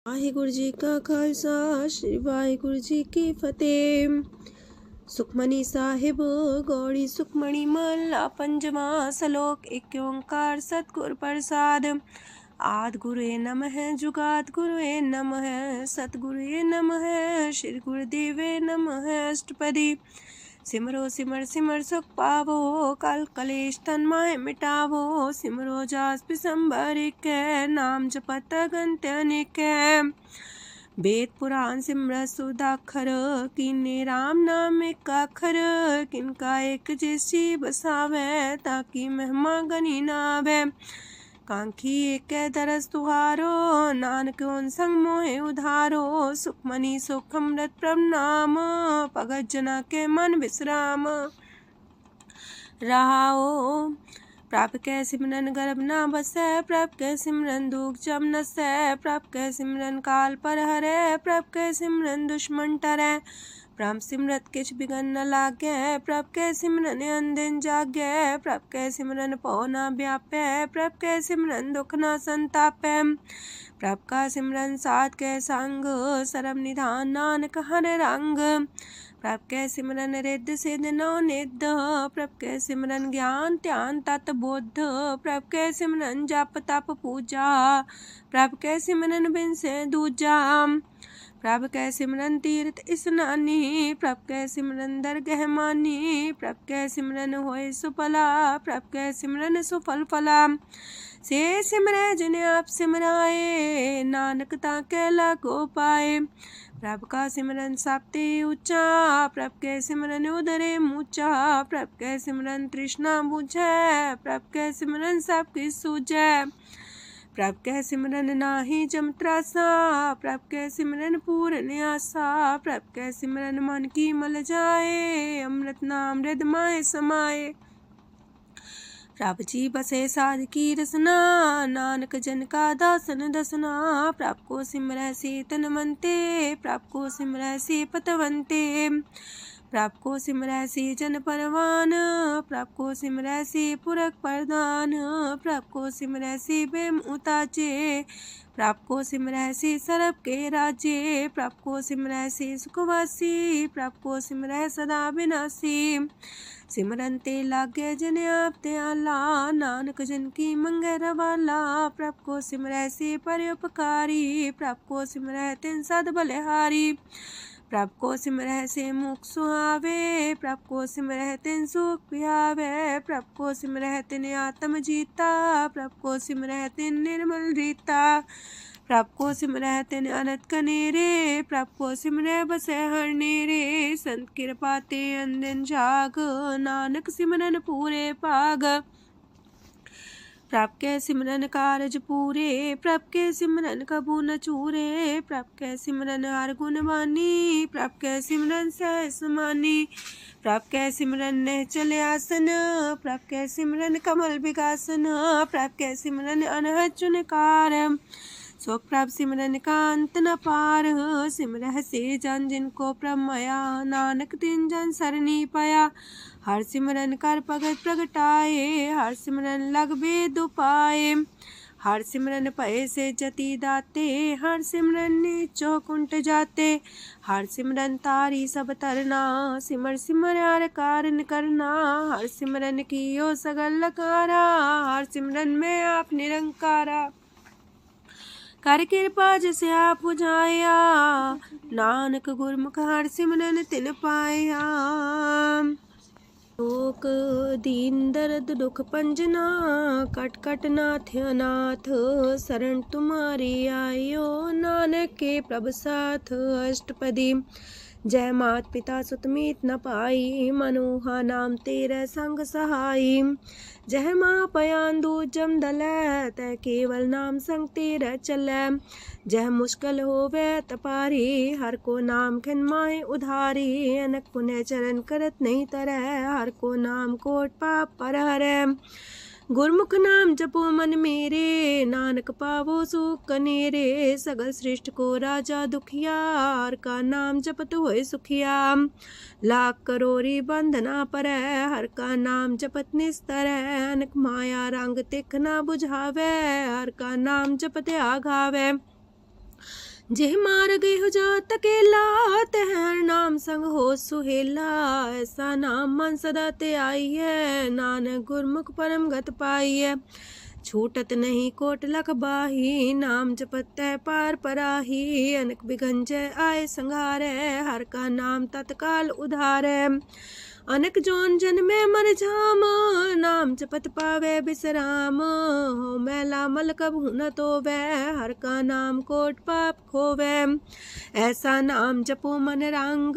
वाहिगुरु जी का खालसा श्री वाहिगुरु जी की फतेह। सुखमनी साहिब गौड़ी सुखमणी महला पंजवा सलोक। एक ओंकार सतगुर प्रसाद। आद गुरुए नमः जुगाद गुरुए नमः सतगुरुए नमः श्री गुरुदेवे नमः। अष्टपदी सिमरो सिमर सिमर सुख पावो कल कलेश तन माहे मिटावो। सिमरो जास पिसंबर के नाम जपत अगंत अनेक। वेद पुराण सिमरत सुदाखर किन्ने राम नाम एक अखर। किनका एक जैसी बसावे ताकि महिमा गनी नावे। कांखी एक दरस तुहारो नानक उन संग मोहे उधारो। सुखमनी सुख अमृत प्रणाम भगत जना के मन विश्राम। रहाओ प्रभ कै सिमरन गर्भ ना बसै। प्रभ कै सिमरन दुख जम नसै। प्रभ कै सिमरन काल पर हरै। प्रभ कै सिमरन दुश्मन टरै। प्रभ सिमरत किछ बिगन न लागै। प्रभ कै सिमरन अनदिन जागै। प्रभ कै सिमरन पौ ना व्यापै। प्रभ कै सिमरन दुख ना संतापै। प्रभ का सिमरन साध कै संग सरम निधान नानक हर रंग। प्रभ कै सिमरन रिद्ध सिद्ध नौ निध। प्रभ कै सिमरन ज्ञान ध्यान तत बुद्ध। प्रभ कै सिमरन जप तप पूजा। प्रभ कै सिमरन बिन से दूजा। प्रभ कै सिमरन तीर्थ स्नानी। प्रभ कै सिमरन दरगह मानी। प्रभ कै सिमरन होय सुफला। प्रभ कै सिमरन सुफल फला। से सिमरै जिन आप सिमराए नानक ताके लागो पाए। प्रभ का सिमरन सबते ऊंचा। प्रभ कै सिमरन उदरे मूचा। प्रभ कै सिमरन तृष्णा बुझै। प्रभ कै सिमरन सब किछ सूझै। प्रभ कै सिमरन नाही जम त्रासा। प्रभ कै सिमरन पूर्ण आसा। प्रभ कै सिमरन मन की मल जाए। अमृत नाम हृदय माहे समाए। प्रभ जी बसे साध की रसना नानक जन का दासन दसना। प्रभ को सिमरै से तन मनते। प्रभ को सिमरै से पतवंते। प्रभ को सिमरै से जन परवान। प्रभ को सिमरै से पुरख प्रधान। प्रभ को सिमरै से बेम उताचे। प्रभ को सिमरै से सरब के राजे। प्रभ को सिमरै से सुखवासी। प्रभ को सिमरै सदा विनाशी। सिमरन ते लागे जन आप दयाला नानक जन की मंगै रवाला। प्रभ को सिमरै से परोपकारी। प्रभ को सिमरै तिन सद बलिहारी। प्रभ को सिमरै से मुख सुहावे। प्रभ को सिमरै तिन सुख पिहावे। प्रभ को सिमरै तिन आत्म जीता। प्रभ को सिमरै तिन निर्मल रीता। प्रभ को सिमरै तिन अनंत कनेरे। प्रभ को सिमरै बसै हर नेरे। संत कृपा ते अनदिन जाग नानक सिमरन पूरे पाग। प्रभ कै सिमरन कारज पूरे। प्रभ कै सिमरन कबू न चूरे। प्रभ कै सिमरन हर गुण वानी। प्रभ कै सिमरन सहस समानी। प्रभ कै सिमरन निश्चल आसन। प्रभ कै सिमरन कमल विगासन। प्रभ कै सिमरन अनहद चुनकार। सो प्रभ सिमरन का अंत न पार। सिमरह से जन जिनको प्रभ माया नानक तिन जन सरनी पाया। हर सिमरन कर भगत प्रगटाए। हर सिमरन लग वेद उपाय। हर सिमरन भय से जति दाते। हर सिमरन नीचो कुंट जाते। हर सिमरन तारी सब तरना। सिमर सिमर हर कारण करना। हर सिमरन कियो सगल लकारा। हर सिमरन में आप निरंकारा। कर कृपा जिसे आप बुझाया नानक गुरमुख हर सिमरन तिन पाया। लोक दीन दर्द दुख पंजना कट कट नाथ अनाथ। शरण तुम्हारी आयो नानक के प्रभ साथ। अष्टपदी जय मात पिता सुत मीत न पाई। मनोहा नाम तेरे संग सहाई। जय माँ पयान दूज जम दलै तै केवल नाम संग तेरे चलै। जह मुश्किल होवे तपारी हर को नाम खिन माहे उधारी। अनक पुण्य चरण करत नहीं तरह हर को नाम कोट पाप पर हरै। गुरमुख नाम जपो मन मेरे नानक पावो सुख कनेरे। सगल सृष्टि को राजा दुखिया हर का नाम जपत होए सुखिया। लाख करोड़ी बंधना पर हर का नाम जपत निस्तर। अनक माया रंग तिख ना बुझावे हर का नाम जपत आघावे। जेह मार गए हो जो तकेला, तेह हर नाम संग हो सुहेला। ऐसा नाम मन सदा ते आई है, नानक गुरमुख परम गत पाई है। छूटत नहीं कोट लख बाही, नाम जपत पार पराही। अनक बिगंजय आए संघारे, हर का नाम तत्काल उधारे। अनक जोन जन्मे मर जाम, नाम जपत पावे बिसराम। हो मैला मल कब न तो वह, हर का नाम कोट पाप खोवे। ऐसा नाम जपो मन रंग,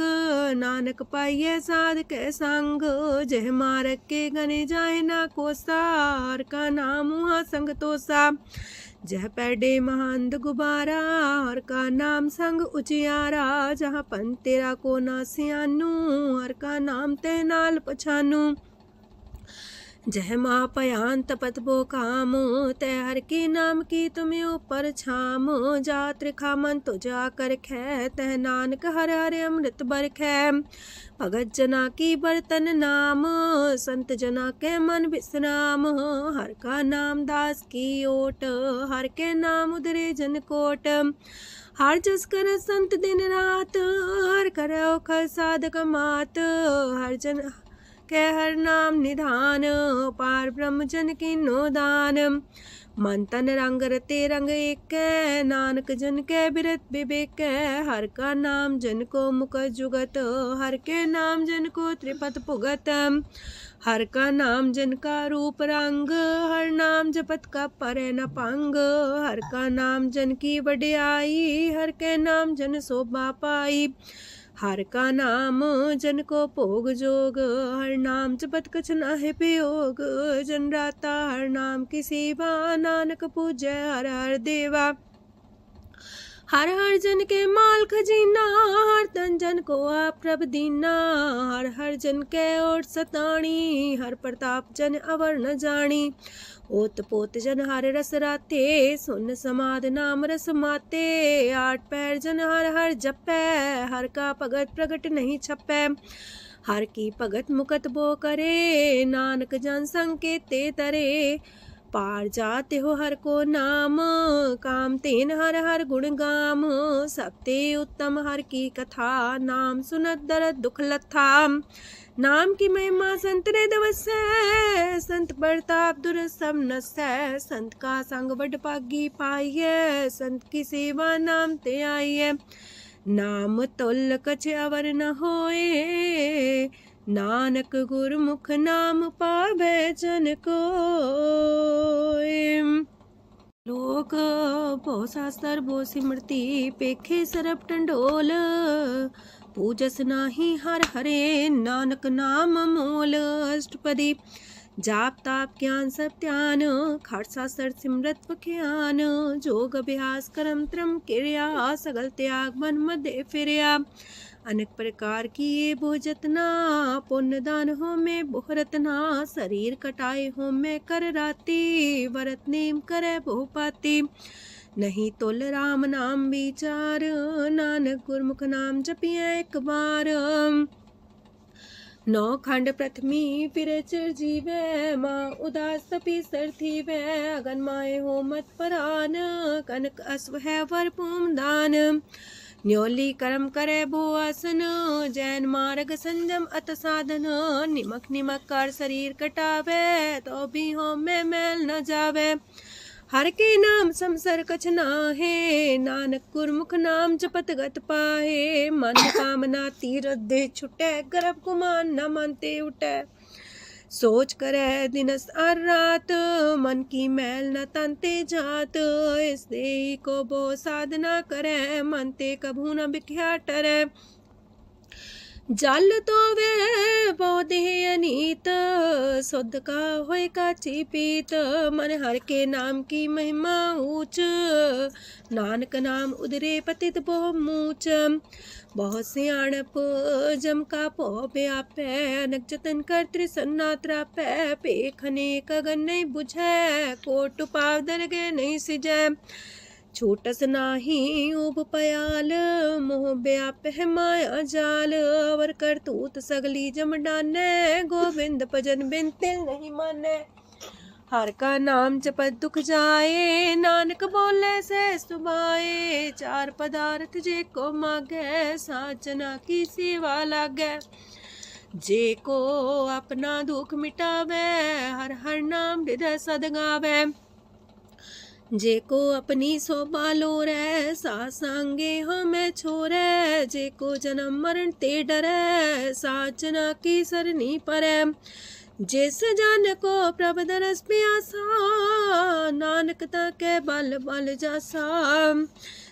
नानक पाइये साध के संग। जह मारक के गने जाए ना कोसा, हर का नाम हुआ संग तोसा। जह पैडे महांद गुबारा, हर का नाम संग उजियारा। जहाँ पन तेरा को ना सियानू, हर का नाम ते नाल पछानू। जह माँ पयान तपत बो काम, तय हर के नाम की तुम्हें ऊपर छाम। जा त्रिखा मन तो जा कर खे, तह नानक हर हर अमृत बरखै। भगत जना की बर्तन नाम, संत जना के मन विश्राम। हर का नाम दास की ओट, हर के नाम उधरे जन कोट। हर जस कर संत दिन रात, हर करो खर साधक मात। हर जन के हर नाम निधान, पार ब्रह्म जन की नो दान। मन तन रंग रते रंग एक, नानक जन के बिरत विवेक। हर का नाम जन को मुख जुगत, हर के नाम जन को त्रिपत पुगत। हर का नाम जन का रूप रंग, हर नाम जपत का परे न पंग। हर का नाम जन की वड्याई, हर के नाम जन शोभा पाई। हर का नाम जन को भोग जोग, हर नाम जपत कछ नाहि वियोग। जन राता हर नाम की सेवा, नानक पूजै हर हर देवा। हर हर जन के माल खजीना, हर तन जन को आप प्रभ दीना। हर हर जन के ओट सताणी, हर प्रताप जन अवर न जानी। ओत पोत जन हर रस राते, सुन समाध नाम रस माते। आठ पैर जन हर हर जपै, हर का भगत प्रगट नहीं छपै। हर की भगत मुकत बो करे, नानक जन संकेते तरे। पार जाते हो हर को नाम, काम तेन हर हर गुण गाम। सबते उत्तम हर की कथा, नाम सुनत दरद दुख लथा। नाम की महिमा संत रे दवसै, संत प्रताप दुर सब नसै। संत का संग बड़ पागी पाइयै, संत की सेवा नाम ते आइयै। नाम तुल कछ अवर न होए, नानक गुरमुख नाम पावै जन कोय। लोक भो शास्त्र भो सिमरती, पेखे सरब टंडोल। पूजस नाही हर हरे, नानक नाम मोल। अष्टपदी जाप ताप ज्ञान सब ध्यान, खालसा सर सिमरत ज्ञान। जोग अभ्यास करम त्रम क्रिया, सगल त्याग मन मध्य फिरिया। अनेक प्रकार की ये भोजतना, पुण्य दान हो में बहुरतना। शरीर कटाए हो में कर राती, वरत नेम करे बहु पाती। नहीं तुल राम नाम विचार, नानक गुरमुख नाम जपिए एक बार। नौ खंड प्रथमी फिर चिर जीवै, माँ उदास तपी सर थीवै। अगन माए हो मत परान, कनक अश्व है वर पूम दान। न्योली कर्म करे भो आसन, जैन मार्ग संजम अत साधन। निमक निमक कर शरीर कटावे, तो भी हो में मैल न जावे। हर के नाम समसर कछ नाहे, नानक गुरमुख नाम जपत गत पाहे। मन कामना तीरथ दे छुटै, गर्भ गुमान न मानते उठै। सोच करे दिनस और रात, मन की मैल न तनते जात। इस देही को बो साधना करे, मन ते कभू न बिख्या टरै। जल तो वे पौधे अनीत, शुद्ध का होय काची पीत। मन हर के नाम की महिमा ऊंच, नानक नाम उदरे पतित बहु मूच। बहुत सियाणप जम का पो व्यापै, अनक जतन कर त्रिसन्ना त्रापै। पेखने कगन नहीं बुझै, कोट पाव दरगे नहीं सिजै। छोटस नाही उब पयाल, मोह व्याप है माया जाल। अवर करतूत सगली जम डानै, गोविंद भजन बिन तिल नहीं मानै। हर का नाम जपत दुख जाए, नानक बोले से सुभाए। चार पदार्थ जे को मागे, साजना की सेवा लागे। जे को अपना दुख मिटावे, हर हर नाम हृदय सद गावे। जे को अपनी शोभा लोरे, सासंगे हमें छोरे। जे को जन्म मरण ते डरे, साजना की सरनी परे। जिस जन को प्रभ दरस प्यासा, नानक ताके बल बल जासा।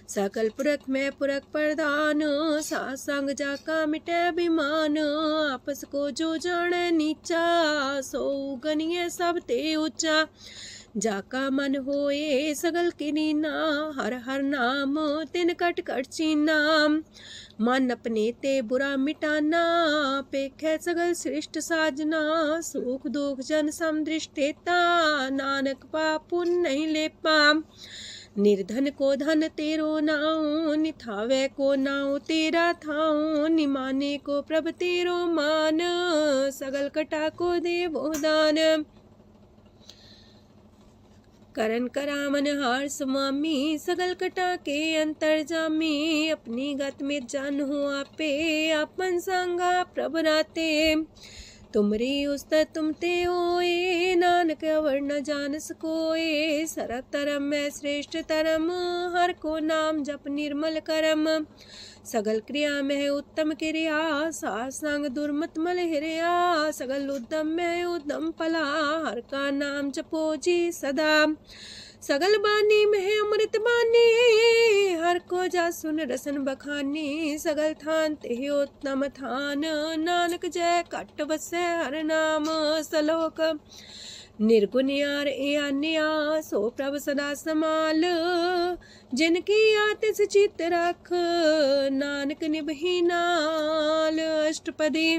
सकल पुरख में पुरख प्रधान, सासंग जाका मिटे अभिमान। आपस को जो जाने नीचा, सो गनिए सब ते ऊंचा। जाका मन होए सगल किनीना, हर हर नाम तिन कट कट चीना। मन अपने ते बुरा मिटाना, पेखे सगल श्रेष्ठ साजना। सुख दुख जन समदृष्टेता, नानक पाप पुण्य नहीं लेपा। निर्धन को धन तेरो नाऊ, निथावे को नाऊ तेरा थाऊ। निमाने को प्रभ तेरो मान, सगल कटा को देवो दान। करन करामन हार स्वामी, सगल कटा के अंतर जामी। अपनी गत में जन हो आपे, आपन संगा प्रभ राते। तुमरी उस्तत तुम ते होए, नानक अवर न जान सकोए। सरब तरम में श्रेष्ठ तरम, हर को नाम जप निर्मल करम। सगल क्रिया में उत्तम क्रिया, सासंग दुर्मत मल हिरिया। सगल उद्यम में उद्यम फला, हर का नाम जपो जी सदा। सगल बानी में अमृत बानी, हर को जा सुन रसन बखानी। सगल थान ते उत्तम थान, नानक जय कट बसे हर नाम सलोक। निर्गुण यार आन्या, सो प्रभ सदा समाल। जिनकी आतिस चित रख, नानक निभही नाल। अष्टपदी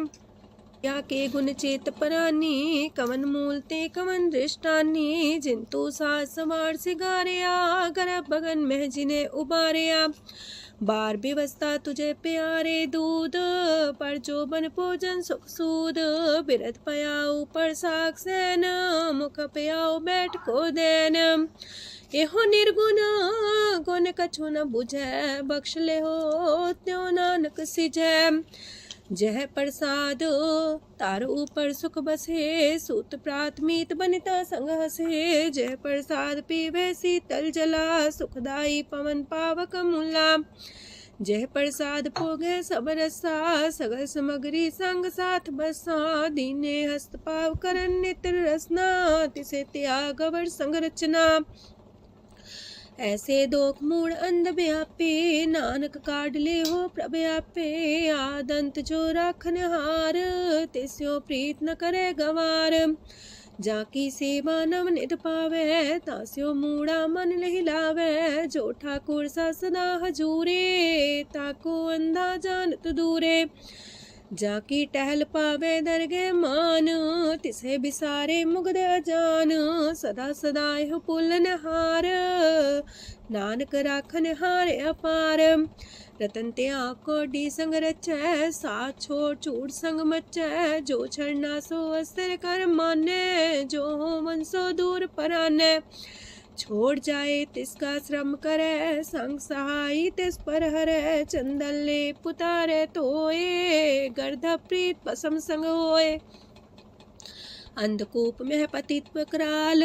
या के गुण चेत परानी, कवन मूल ते कवन दृष्टानी। जिंतु सास सवार सिगारिया, गर्भ बगन में जिने उबारिया। बार व्यवस्था तुझे प्यारे दूध, पर जो बन भोजन सुख सूद। बिरत पयाऊ पर साग सैन, मुख पयाऊ बैठ को देन। एहो निर्गुण गुण कछु न बुझै, बख्श ले हो त्यों नानक सिझै। जह प्रसाद तार ऊपर सुख बसे, सूत प्राथमीत बनिता संग हसे। जह प्रसाद पीवे शीतल जला, सुखदाई पवन पावक मूला। जह प्रसाद भोगे सब रसा, सगल समग्री संग साथ बसा। दीने हस्त पाव करन नित्र रसना, तिसे त्याग अवर संग रचना। ऐसे दोख मूड अंध व्यापे, नानक काढ़ ले हो प्रभ आपे। आदंत जो राखन हार, तिस्यो प्रीत न करे गवार। जाकी सेवा नव निध पावे, तास्यो मूड़ा मन लहिलावे। जो ठाकुर सा सदा हजूरे, ताको अंधा जानत दूरे। जाकी टहल पावे दरगे मान, तिसे बिसारे मुग्ध अजान। सदा सदा यह पुलन हार, नानक राखन हार अपार। रतन त्याग कोडी संग रचै, साथ छोड़ चूड़ संग मचै। जो छड़ना सो अस्थिर कर माने, जो हो मन सो दूर पराने। छोड़ जाए तिसका श्रम करे, संग सहाई तिस पर हरे। चंदन ले पुतारे तोए, गर्ध प्रीत पसम संग होए। अंधकूप में पतित कराल,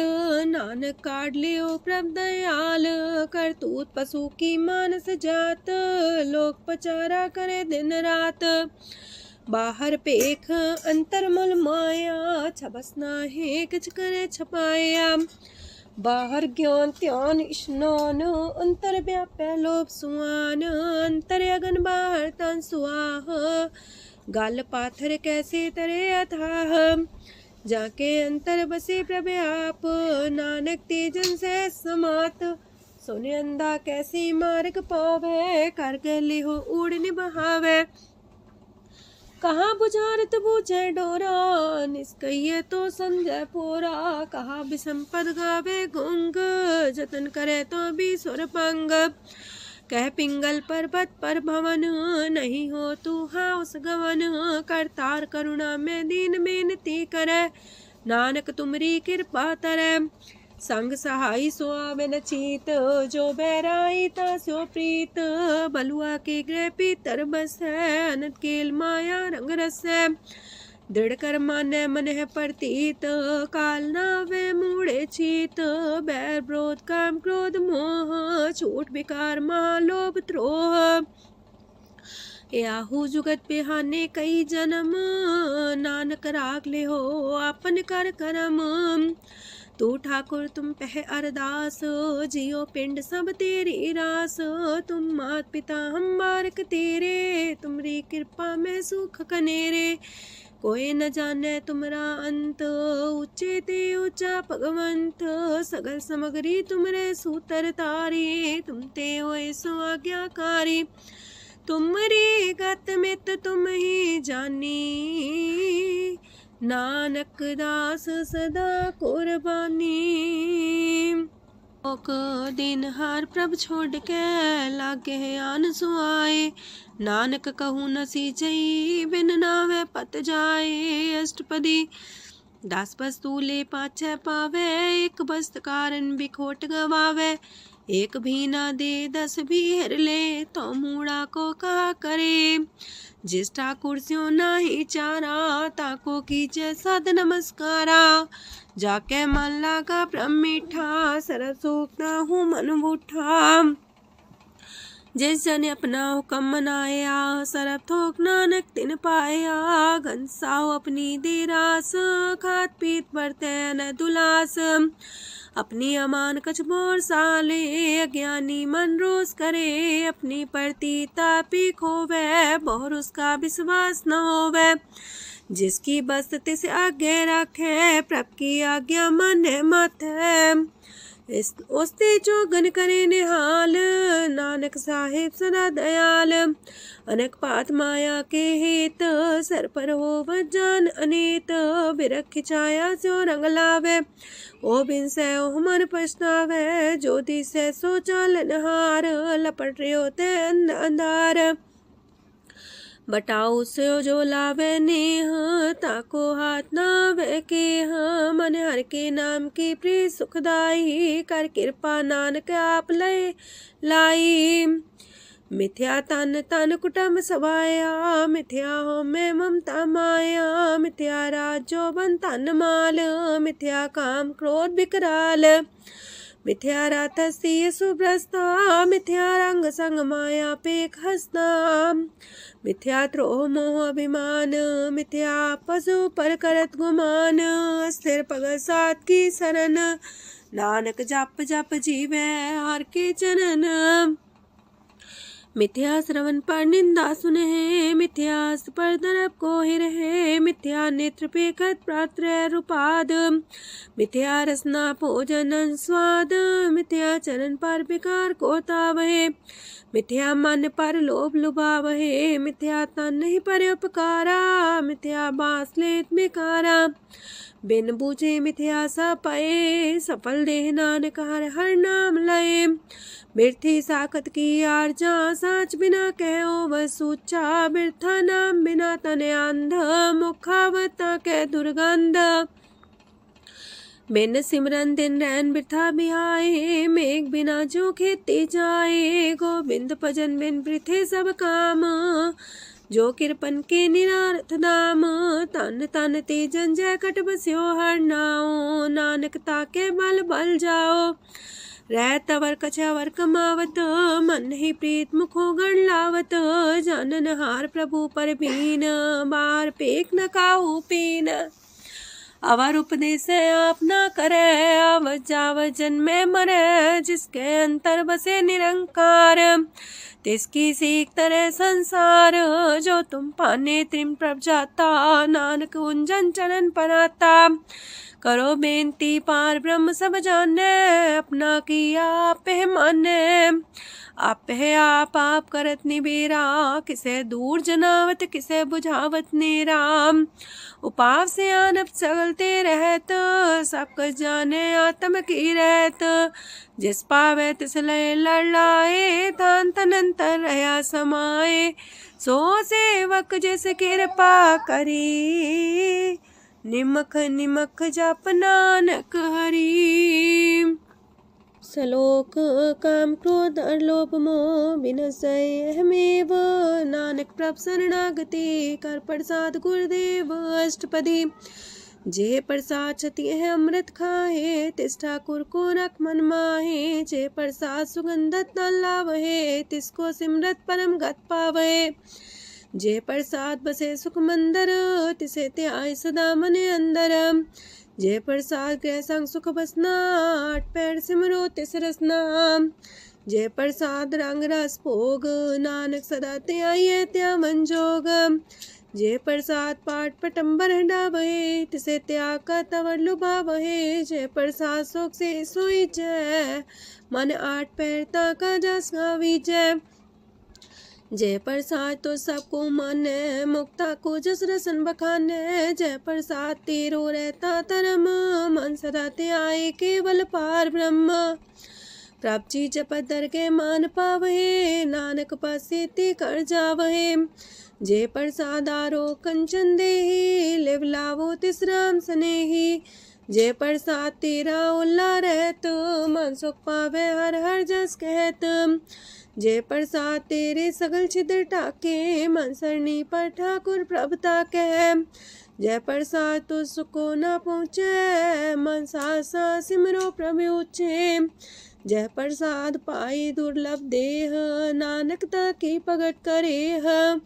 नानक काढ़ लियो प्रभ दयाल। करतूत पशु की मानस जात, लोक पचारा करे दिन रात। बाहर पेख अंतर मूल माया, छबस नाहे किछ करे छपाया। बाहर ज्ञान त्यान स्नान, अंतर व्यापै लोभ सुआन। अंतर अगन बाहर तन सुआह, गल पाथर कैसे तरे अथाह। जाके अंतर बसे प्रभ आप, नानक तेजन से समात। सोने अंधा कैसे मार्ग पावे, कर गले हो उड़ निबहावे। कहाँ बुझारत बूझे डोरा, निष्कइये तो संजय पोरा। कहाँ बिसंपद गावे गुंग, जतन करे तो भी सुर पंग। कह पिंगल पर्वत पर भवन, नहीं हो तू हाउस गवन। करतार करुणा में दीन बेनती करे, नानक तुमरी कृपा तरੈ। संग सहाई सो आवे न चीत, जो बैराई तास्यो प्रीत। बलुआ के गृह पीतर बसै, अनंत केल माया रंग रसै। दृढ़ कर मानै मन है प्रतीत, काल नावे मूढ़े चीत। बैर विरोध काम क्रोध मोह, छूट विकार महालोभ द्रोह। याहू जुगत बिहाने कई जन्म, नानक राख ले हो आपन कर करम। तू ठाकुर तुम पह अरदास, जियो पिंड सब तेरी रास। तुम मात पिता हम बारक तेरे, तुमरी कृपा में सुख कनेरे। कोई न जाने तुमरा अंत, ऊंचे ते ऊंचा भगवंत। सगल समगरी तुमरे सूतर तारी, तुम ते होए सो आज्ञाकारी। तुमरी गत मित तुम ही जानी, नानक दास सदा कुर्बानी। ओक दिन हार प्रभ छोड़ के, लागे आन सुआए। नानक कहूँ न सीचई, बिन नावे पत जाए। अष्टपदी दास वस्तु ले पाछे पावे, एक बस्त कारण बिखोट गवावे। एक भी ना दे दस भी हर ले, तो मूड़ा को कहा करे। जिस ठाकुर स्यो नाही चारा, ताको कीजे सद नमस्कारा। जाके मन लागा ब्रह्म मीठा, सरल सूखना हूँ मन बूठा। जिस जन अपना हुक्म मनाया, सरब थोक नानक तिन पाया। घनसाओ अपनी दे रास, खात पीत बरते न दुलास। अपनी अमान कछ मोर साले, अज्ञानी मन रोस करे। अपनी परती तापी खोवे, बहुर उसका विश्वास न होवे। जिसकी बस तिस आगे रखे, प्रभ की आज्ञा माने माथे। ओस्ते जोगन करे निहाल, नानक साहिब सदा दयाल। अनेक पात माया के हेत, सर पर हो जान अनेत। बिरख छाया सो रंग लावे, ओ बिन से ओ मन पछतावे। जो दिसे सो चालन हार, लपट रहो ते अंधार। बटाऊ से जो लावे नेह, ताको हाथ नावे के। मन हर के नाम की प्रिय सुखदाई, कर कृपा नानक आप लय लाई। मिथ्या तन तन कुटुंब सवाया, मिथ्या हो में ममता माया। मिथ्या राजो बन तन माल, मिथ्या काम क्रोध विकराल। मिथ्या रातसी सुभ्रस्ता, मिथ्या रंग संग माया पेख हस्ता। मिथ्या द्रोह मोह अभिमान, मिथ्या पशु पर करत गुमान। स्थिर पग सात की शरण, नानक जप जप जीवे हर के चरण। मिथ्या श्रवण पर निंदा सुने, मिथ्या पर दरब को ही रहे। मिथ्या नेत्र पेखत प्रात्र रूपाद, मिथ्या रसना भोजन स्वाद। मिथ्या चरण पर विकार को तावहे, मिथ्या मन पर लोभ लुभावहे। मिथ्या तन नहीं पर उपकारा, मिथ्या बास लेत बेकारा। बिन बूझे मिथ्या सा पाए, सफल देह नानक हर हर नाम लय। बिरथी साखत की आरजा, साच बिना कहो वह सूचा। बिरथा नाम बिना तने अंध, मुखावता के दुर्गंध। बिन सिमरन दिन रैन बिरथा बिहाए, मेघ बिना जो खेती जाए। गोविंद भजन बिन वृथे सब काम, जो किरपन के निरारथ नाम। तन तन ते जंजय कट बस्यो हर नाओ, नानक ताके बल बल जाओ। रह तवर कछवर कमावत, मन ही प्रीत मुखो गण लावत। जानन हार प्रभु पर बीन, बार पेख न काहू पीन। अवर उपदेश आप न करे, अव जाव जन्मे मरे। जिसके अंतर बसे निरंकार, तिसकी सीख तरह संसार। जो तुम पाने त्रिम प्रभ जाता, नानक उंजन चरण पर आता। करो बेनती पार ब्रह्म सब जाने, अपना किया आप माने। आप है आप करत निबेरा, किसे दूर जनावत किसे बुझावत नेरा। उपाव से आनप चलते रहत, सब कुछ जाने आत्म की रहत। जिस पावे तिस लय लड़ाए, तान तनंतर रहा समाए। सो सेवक जिस कृपा करी, निमख निमख जप नानक हरि। सलोक काम क्रोध और लोभ मोह विनशय अहमेव, नानक प्रभ शरणागति कर प्रसाद गुरुदेव अष्टपदी। जे प्रसाद छति है अमृत खाहे, तिस ठाकुर को रख मन माहे। जे प्रसाद सुगंधत न लावहे, तिसको सिमरत परम गत पावहे। जे प्रसाद बसे सुख मंदर, तिसे त्याय सदा मने अंदर। जे प्रसाद गृह संग सुख बसना, आठ पैर सिमरो तिस रसना। जे प्रसाद रंग रस भोग, नानक सदा त्याये त्या मन जोग। जे प्रसाद पाठ पटम्बर डावहे, तिसे त्याग का तवर लुभावहे। जे प्रसाद शोक से सोई जय, मन आठ पैर ताका जस गावी जय। जय प्रसाद तो सबको माने, मुक्ता को जस रसन बखाने। जय प्रसाद तेरो रहता धर्म, मन सदा त्याए केवल पार ब्रह्म। प्रभ जी जपत दर के मान पावहे, नानक पासे ते कर जावहे। जय प्रसाद आरो कंचन देहि, लिव लावो तिस राम स्नेही। जय प्रसाद तेरा उल्ला रहत, मन सुख पावे हर हर जस कहत। जय प्रसाद तेरे सगल छिद्र टाके, मन सरनी पर ठाकुर प्रभ ताके। जय प्रसाद तो सुको न पहुँचे, मन सा सिमरो प्रभु ऊँचे। जय प्रसाद पाई दुर्लभ देह, नानक ताकी प्रगट करे।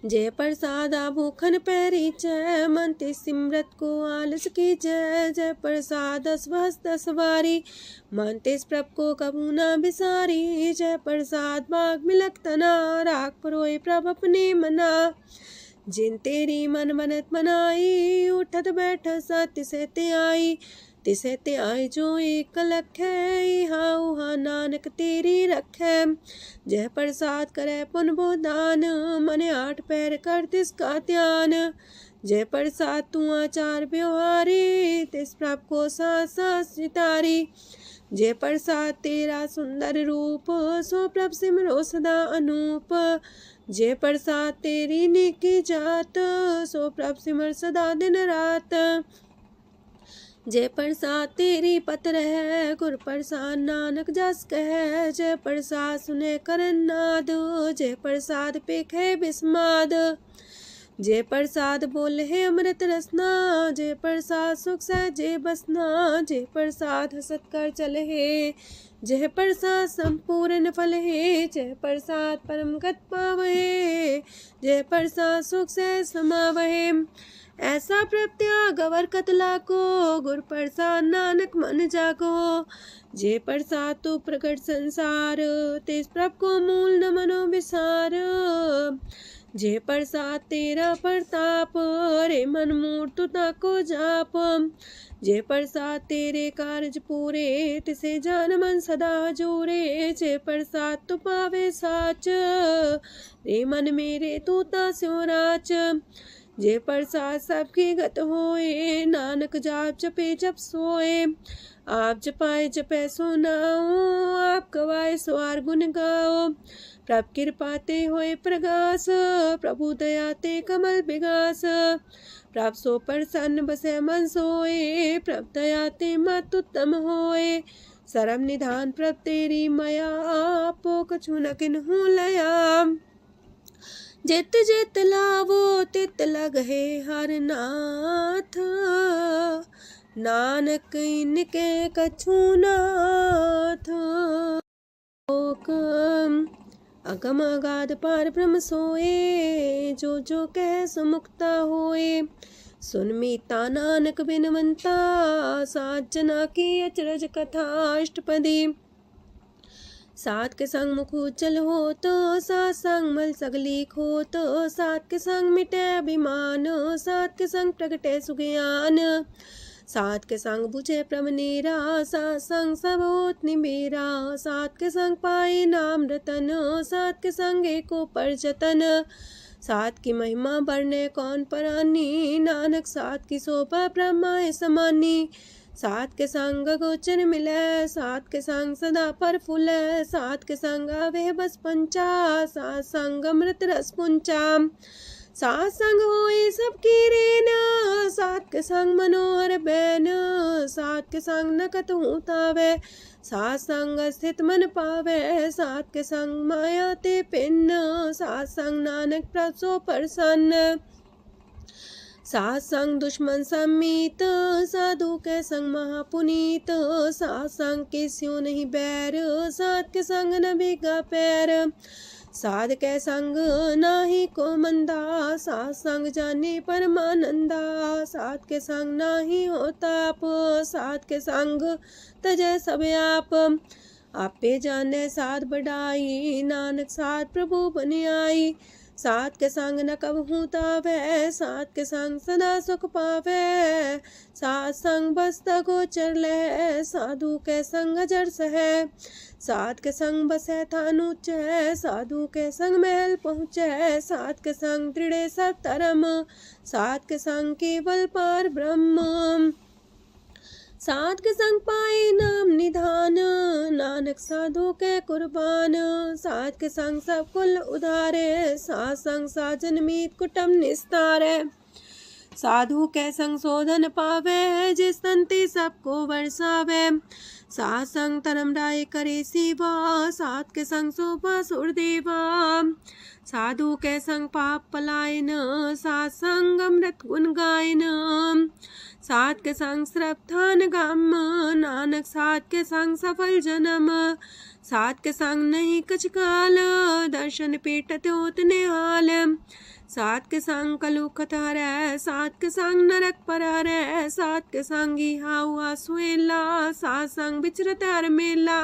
जय प्रसाद आभूखन पैरी जय, मन ते सिमरत को आलस की जय। जय प्रसाद अस्वस्थ सवारी, मन तेस प्रभ को कबू न बिसारी। जय प्रसाद बाग मिलक तना, राख परोए प्रभ अपने मना। जिन तेरी मन मनत मनाई, उठत बैठत सत्य से ते आई। तिसे ते आई जो एक लख है, हाँ उहाँ नानक तेरी रखै। जय प्रसाद करे पुन बोदान, मने आठ पैर कर तिसका ध्यान। जय प्रसाद तू आचार व्यवहारी, तिस प्रभ को सास सितारी। जय प्रसाद तेरा सुंदर रूप, सो प्रभ सिमरो सदा अनूप। जय प्रसाद तेरी निकी जात, सो प्रभ सिमर सदा दिन रात। जय प्रसाद तेरी पत्र है, गुर प्रसाद नानक जस कह। जय प्रसाद सुने करन नाद, जय प्रसाद पेखे बिस्माद। जय प्रसाद बोले है अमृत रसना, जय प्रसाद सुख सहजे बसना। जय प्रसाद हसत कर चले है, जय प्रसाद संपूर्ण फल है। जय प्रसाद परम गत पावहे, जय प्रसाद सुख से समावहे। ऐसा प्रत्याग अवर कतला को, गुर प्रसाद नानक मन जागो। जय प्रसाद तो प्रकट संसार, तेज प्रभ को मूल न मनो विसार। जय प्रसाद तेरा प्रताप, रे मन मूर्त ताको जाप। जय प्रसाद तेरे कारज पूरे, तिसे जान मन सदा जोरे। जय प्रसाद तू पावे साच, रे मन मेरे तू ता स्यो राच। जय प्रसाद सबकी गत होए, नानक जाप जपे जप सोए। आप जपाए जपे सो नाओ, आप गवाए सो आर गुण गाओ। प्रभ कृपा ते होए प्रगास, प्रभु दया ते कमल विगास। प्रभ सो प्रसन्न बसे मन सोए, प्रभ दया ते मत उत्तम होए। सरम निधान प्रभ तेरी मया, आपो कछु न किन्हु लया। जित जित लावो तित लगहे हर नाथ, नानक इनके कछु नाथ। अगम अगाध पार ब्रह्म सोए, जो जो कह सो मुक्ता होए। सुन मीता नानक बिनवंता, सात जना की अचरज कथा अष्टपदी। सात के संग मुख उज्जल हो तो, सात संग मल सगलीक हो तो। सात के संग मिटे अभिमान, सात के संग प्रगटे सुज्ञान। सात के संग बुझे प्रभ नेरा, सात संग सब होत निमेरा। सात के संग पाए नाम रतन, सात के संग एको पर जतन। सात की महिमा बरने कौन परानी, नानक सात की शोभा ब्रह्मा समानी। सात के संग गोचर मिले, सात के संग सदा पर फूले। सात के संग आवे बस पंचा, सात संग अमृत रस पुंचा। सात संग होए सबकी रेन, सात के संग मनोहर बैन, सात के संग न कतहु तावे, सात संग स्थित मन पावे, सात के संग माया ते पिन्न, सात संग नानक प्रसो प्रसन्न, सात संग दुश्मन समीत, साधु के संग महापुनीत, सात संग के स्यों नहीं बैर, सात के संग न भीगा पैर, साध के संग नाही को मंदा, सात संग जाने परमानंदा, सात के संग नाही हो ताप, सात के संग तजय सब आप, आपे जाने साध बढ़ाई, नानक साध प्रभु बन आई, सात के संग न कबहू तावे, सात के संग सदा सुख पावे, सात संग बसता गोचर ले, साधु के संग अजर सहे, सात के संग बसे थान ऊंचे, साधु के संग महल पहुँचे, सात के संग दृढ़ सतरम, सात के संग केवल पार ब्रह्म, सात के संग पाए नाम निधान, नानक साधु के कुर्बान, सात के संग सब कुल उधारे, सात संग साजन मीत कुटुम निस्तारे, साधु के संग शोधन पावे, जिस तंती सबको बरसावे, सात संग धर्म राय करे सेवा, सात के संग शोभा सुरदेवा, साधु के संग पाप पलायन, सात संग अमृत गुण गायन, सात के संग श्रद्धान गम, नानक सात के संग सफल जन्म, सात के संग नहीं कछ काल, दर्शन पेटत होत निहाल, सात के संग कलुखत हरै, सात के संग नरक पर हरै, सात के संग हाउआ सुएला, सात संग विचरत हर मेला,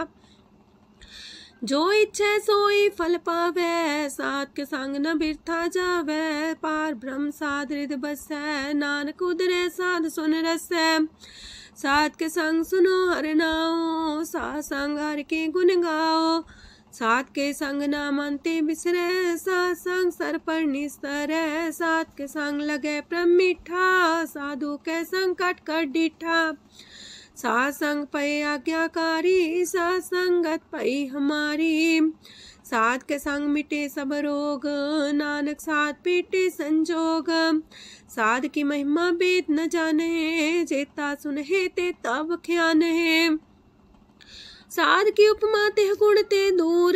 जो इच्छे सोई फल पावे, सात के संग न बिरथा जावे, पार ब्रह्म साध हृदय बसै, नानक उदरे साध सुन रसै, सात के संग सुनो हर नाओ, सात संग हर के गुण गाओ, सात के संग ना मानते बिसरे, सात संग सर पर निस्तरै, सात के संग लगे प्रेम मीठा, साधु के संग कट कर डीठा, सात संग पै आज्ञाकारी, सात संगत पै हमारी, सात के संग मिटे सब रोग, नानक सात पीटे संजोग, साध की महिमा वेद न जाने, जेता सुनहे तेता बख्यान है, साध की उपमा तेह गुण ते दूर,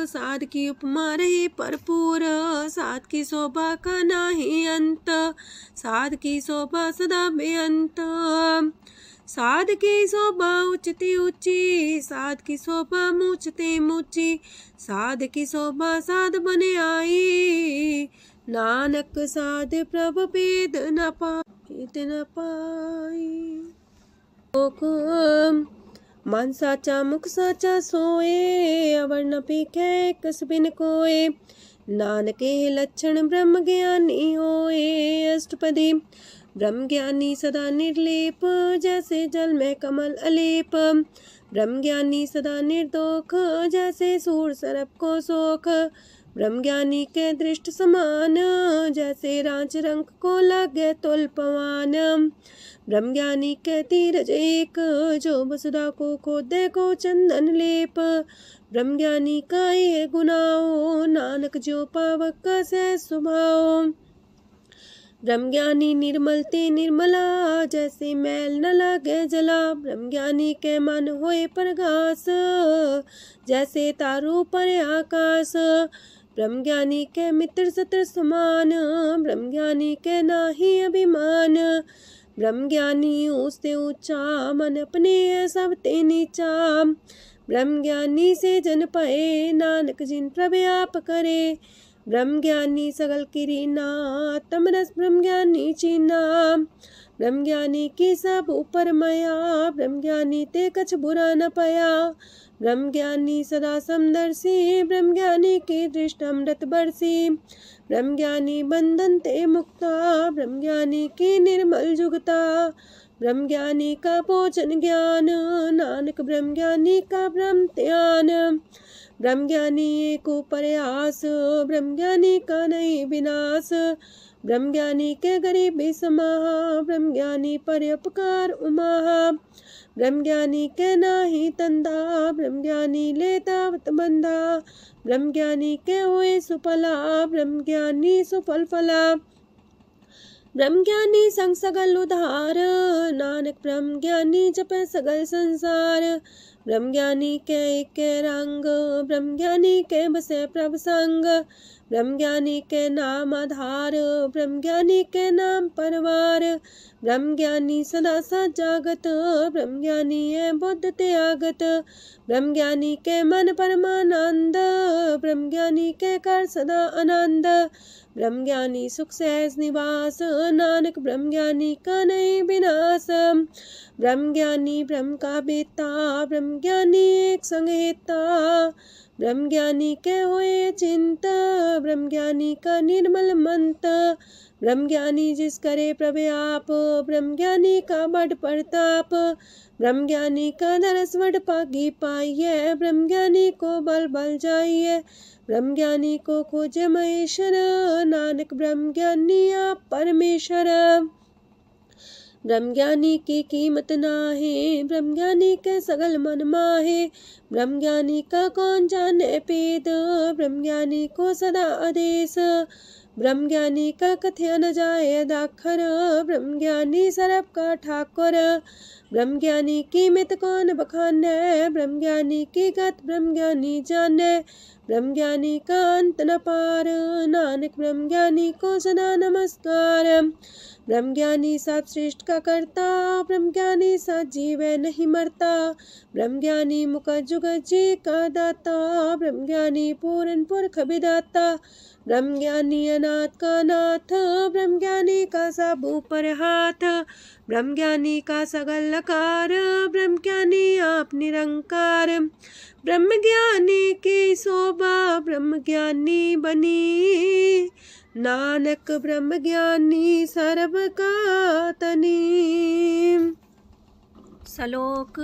साध की उपमा रही भरपूर, साध की शोभा का नाही अंत, साध की शोभा सदा बेअंत, साध की शोभा उच्चती ऊंची, साध की शोभा मूचते मूची, साध की शोभा साध बने आई, नानक साध प्रभ भेद न पाई, मन साचा मुख साचा सोए, अवर न पीखे कस बिन कोए, नानके लक्षण ब्रह्म ज्ञानी होए, अष्टपदी ब्रह्म ज्ञानी सदा निर्लेप, जैसे जल में कमल अलेप, ब्रह्म ज्ञानी सदा निर्दोख, जैसे सूर सरप को सोख, ब्रह्म ज्ञानी के दृष्ट समान, जैसे रांच रंग को लागे तुल पवान, ब्रह्म ज्ञानी के तीरज एक, जो वसुधा को खोदे को चंदन लेप, ब्रह्म ज्ञानी का ये गुनाओ, नानक जो पावक का सह स्वभाव, ब्रह्म ज्ञानी निर्मल ते निर्मला, जैसे मैल न लागे जला, ब्रह्म ज्ञानी के मन होए प्रगास, जैसे तारों पर आकाश, ब्रह्म ज्ञानी के मित्र सत्र समान, ब्रह्म ज्ञानी के नाही अभिमान, ब्रह्म ज्ञानी ऊंचते ऊंचा, मन अपने सब ते नीचा, ब्रह्म ज्ञानी से जन पाए, नानक जिन प्रभु आप करे, ब्रह्म ज्ञानी सगल किरीना, तमरस ब्रह्म ज्ञानी चीना, ब्रह्म ज्ञानी की सब ऊपर माया, ब्रह्म ज्ञानी ते कछ बुरा न पाया, ब्रह्म ज्ञानी सदा समदर्शी, ब्रह्म ज्ञानी की दृष्ट अमृत बरसी, ब्रह्म ज्ञानी बंधन ते मुक्ता, ब्रह्म ज्ञानी की निर्मल जुगता, ब्रह्म ज्ञानी का भोजन ज्ञान, नानक ब्रह्म ज्ञानी का ब्रह्म ध्यान, ब्रह्म ज्ञानी एक प्रयास, ब्रह्म ज्ञानी का नहीं विनाश, ब्रह्मज्ञानी के गरीबी समाहा, ब्रह्मज्ञानी परोपकार उमाहा। ब्रह्मज्ञानी के नाही तंदा, ब्रह्मज्ञानी लेतावत बंधा। ब्रह्मज्ञानी के हुए सुफला, ब्रह्मज्ञानी सुफल फला। ब्रह्मज्ञानी संग सगल उधार, नानक ब्रह्मज्ञानी जपे सगल संसार। ब्रह्मज्ञानी के एक रंग, ब्रह्मज्ञानी के बसे प्रभ संग। ब्रह्मज्ञानी के नाम आधार, ब्रह्मज्ञानी के नाम परवार। ब्रह्मज्ञानी सदा सजागत, ब्रह्मज्ञानी है बुद्ध त्यागत। ब्रह्मज्ञानी के मन परमानंद, ब्रह्मज्ञानी के कर सदा आनंद। ब्रह्मज्ञानी सुख सहज निवास, नानक ब्रह्मज्ञानी का नहीं विनाश। ब्रह्मज्ञानी ब्रह्म का बेता, ब्रह्मज्ञानी एक संग हेता। ब्रह्मज्ञानी के हुए चिंत, ब्रह्मज्ञानी का निर्मल मंत। ब्रह्मज्ञानी जिस करे प्रव्याप, ब्रह्मज्ञानी का बड़ प्रताप। ब्रह्मज्ञानी का दरस वड पागी पाइये, ब्रह्मज्ञानी को बल बल जाइए। ब्रह्मज्ञानी को खोजे महेश्वर, नानक ब्रह्मज्ञानी आप परमेश्वर। ब्रह्मज्ञानी की कीमत नाहे, ब्रह्मज्ञानी के सगल मन माहे। ब्रह्मज्ञानी का कौन जाने पेद, ब्रह्मज्ञानी को सदा आदेश। ब्रह्मज्ञानी का कथ्य न जाए दाखर, ब्रह्मज्ञानी सरब का ठाकुर। ब्रह्मज्ञानी की मित कौन बखाने, ब्रह्मज्ञानी की गत ब्रह्मज्ञानी जाने। ब्रह्मज्ञानी का अंत न पार, नानक ब्रह्मज्ञानी को सदा नमस्कार। ब्रह्मज्ञानी सब सृष्टि का करता, ब्रह्मज्ञानी सजीव नहीं मरता। ब्रह्मज्ञानी मुख जुग जी का दाता, ब्रह्मज्ञानी पूरन पुरख विदाता। ब्रह्मज्ञानी अनाथ का नाथ, ब्रह्मज्ञानी का सब ऊपर हाथ। ब्रह्मज्ञानी का सगल लकार, ब्रह्मज्ञानी आप निरंकार। ब्रह्मज्ञानी की शोभा ब्रह्मज्ञानी बनी, नानक ब्रह्मज्ञानी सर्व का तनी। श्लोक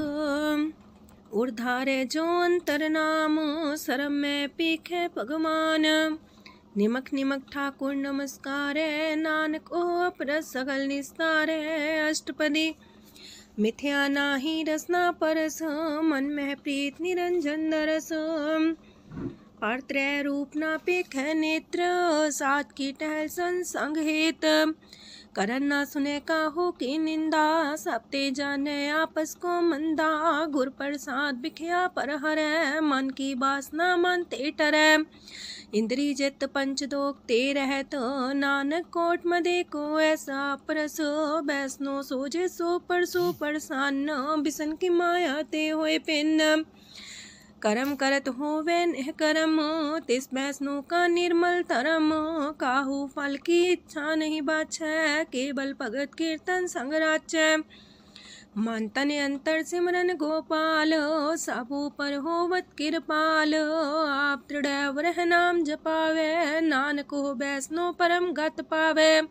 उर्धारे जो अंतर नाम, सरम में पीखे भगवान। निमक निमक ठाकुर नमस्कार, नानक ओ अपर सगल निस्तार। अष्टपदी मिथ्या नाही रसना परस, मन में प्रीत निरंजन दरस। पात्रय रूप ना पेख नेत्र, सात की टहल संग हेत। करन ना सुने काहू की निंदा, सब ते जाने आपस को मंदा। गुर प्रसाद बिखया पर हरै, मन की बासना मानते टरै। इंद्री जित पंच दोख ते रहत, नानक कोट मदे को ऐसा परस। बैसनो सोजे सो परसान, बिसन की माया ते होए पिन। करम करत होवे नेह करम, तिस बैसनो का निर्मल तरम। काहू फल की इच्छा नहीं बाछै, केवल भगत कीर्तन संग राचै। मन तन अंतर सिमरन गोपाल, सबू पर होवत कृपाल। आप दृढ़ रह नाम जपावे, नानक हो बैसनो परम गत पावे।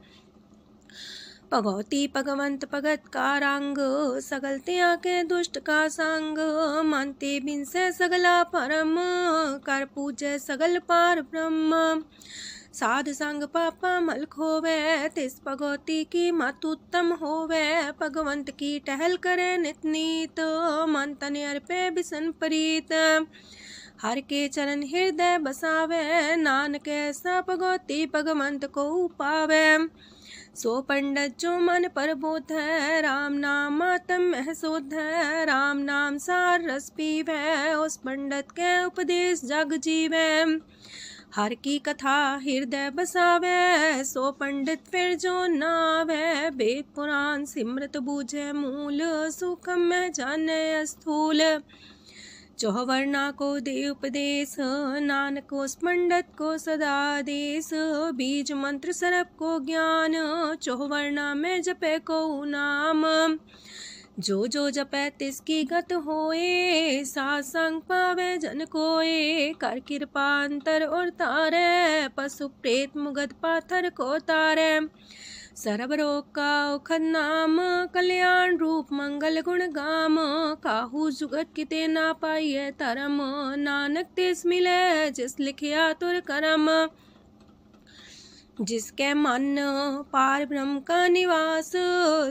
भगवती भगवंत भगत का रंग, सगल त्याग के दुष्ट का संग। मानते बिन से सगला परम, कर पूजे सगल पार ब्रह्म। साध संग पापा मल खोवे, तिस भगवती की मत उत्तम होवे। भगवंत की टहल करे नित नीत, मन तन अर्पे बिसन प्रीत। हर के चरण हृदय बसावे, नानक ऐसा भगवती भगवंत को पावे। सो पंडित जो मन पर बोध है, राम नाम आत्म में शोध है। राम नाम सार रस पीवे, उस पंडित के उपदेश जग जीवे। हर की कथा हृदय बसावे, सो पंडित फिर जो नावे। वेद पुराण सिमरत बूझे मूल, सूक्ष्म में जाने स्थूल। चौवर्णा को दे उपदेश, नानक उस पंडित को सदा देश। बीज मंत्र सरप को ज्ञान, चौवर्णा में जपे को नाम। जो जपे तिसकी गत होए, सात संग पावे जन कोए। कर कृपा अंतर और तारे, पशु प्रेत मुगद पाथर को तारे। सर्व रोग का औखद नाम, कल्याण रूप मंगल गुण गाम। काहू जुगत किते ना पाइये तरम, नानक तिस मिले जिस लिखिया तुर करम। जिसके मन पार ब्रह्म का निवास,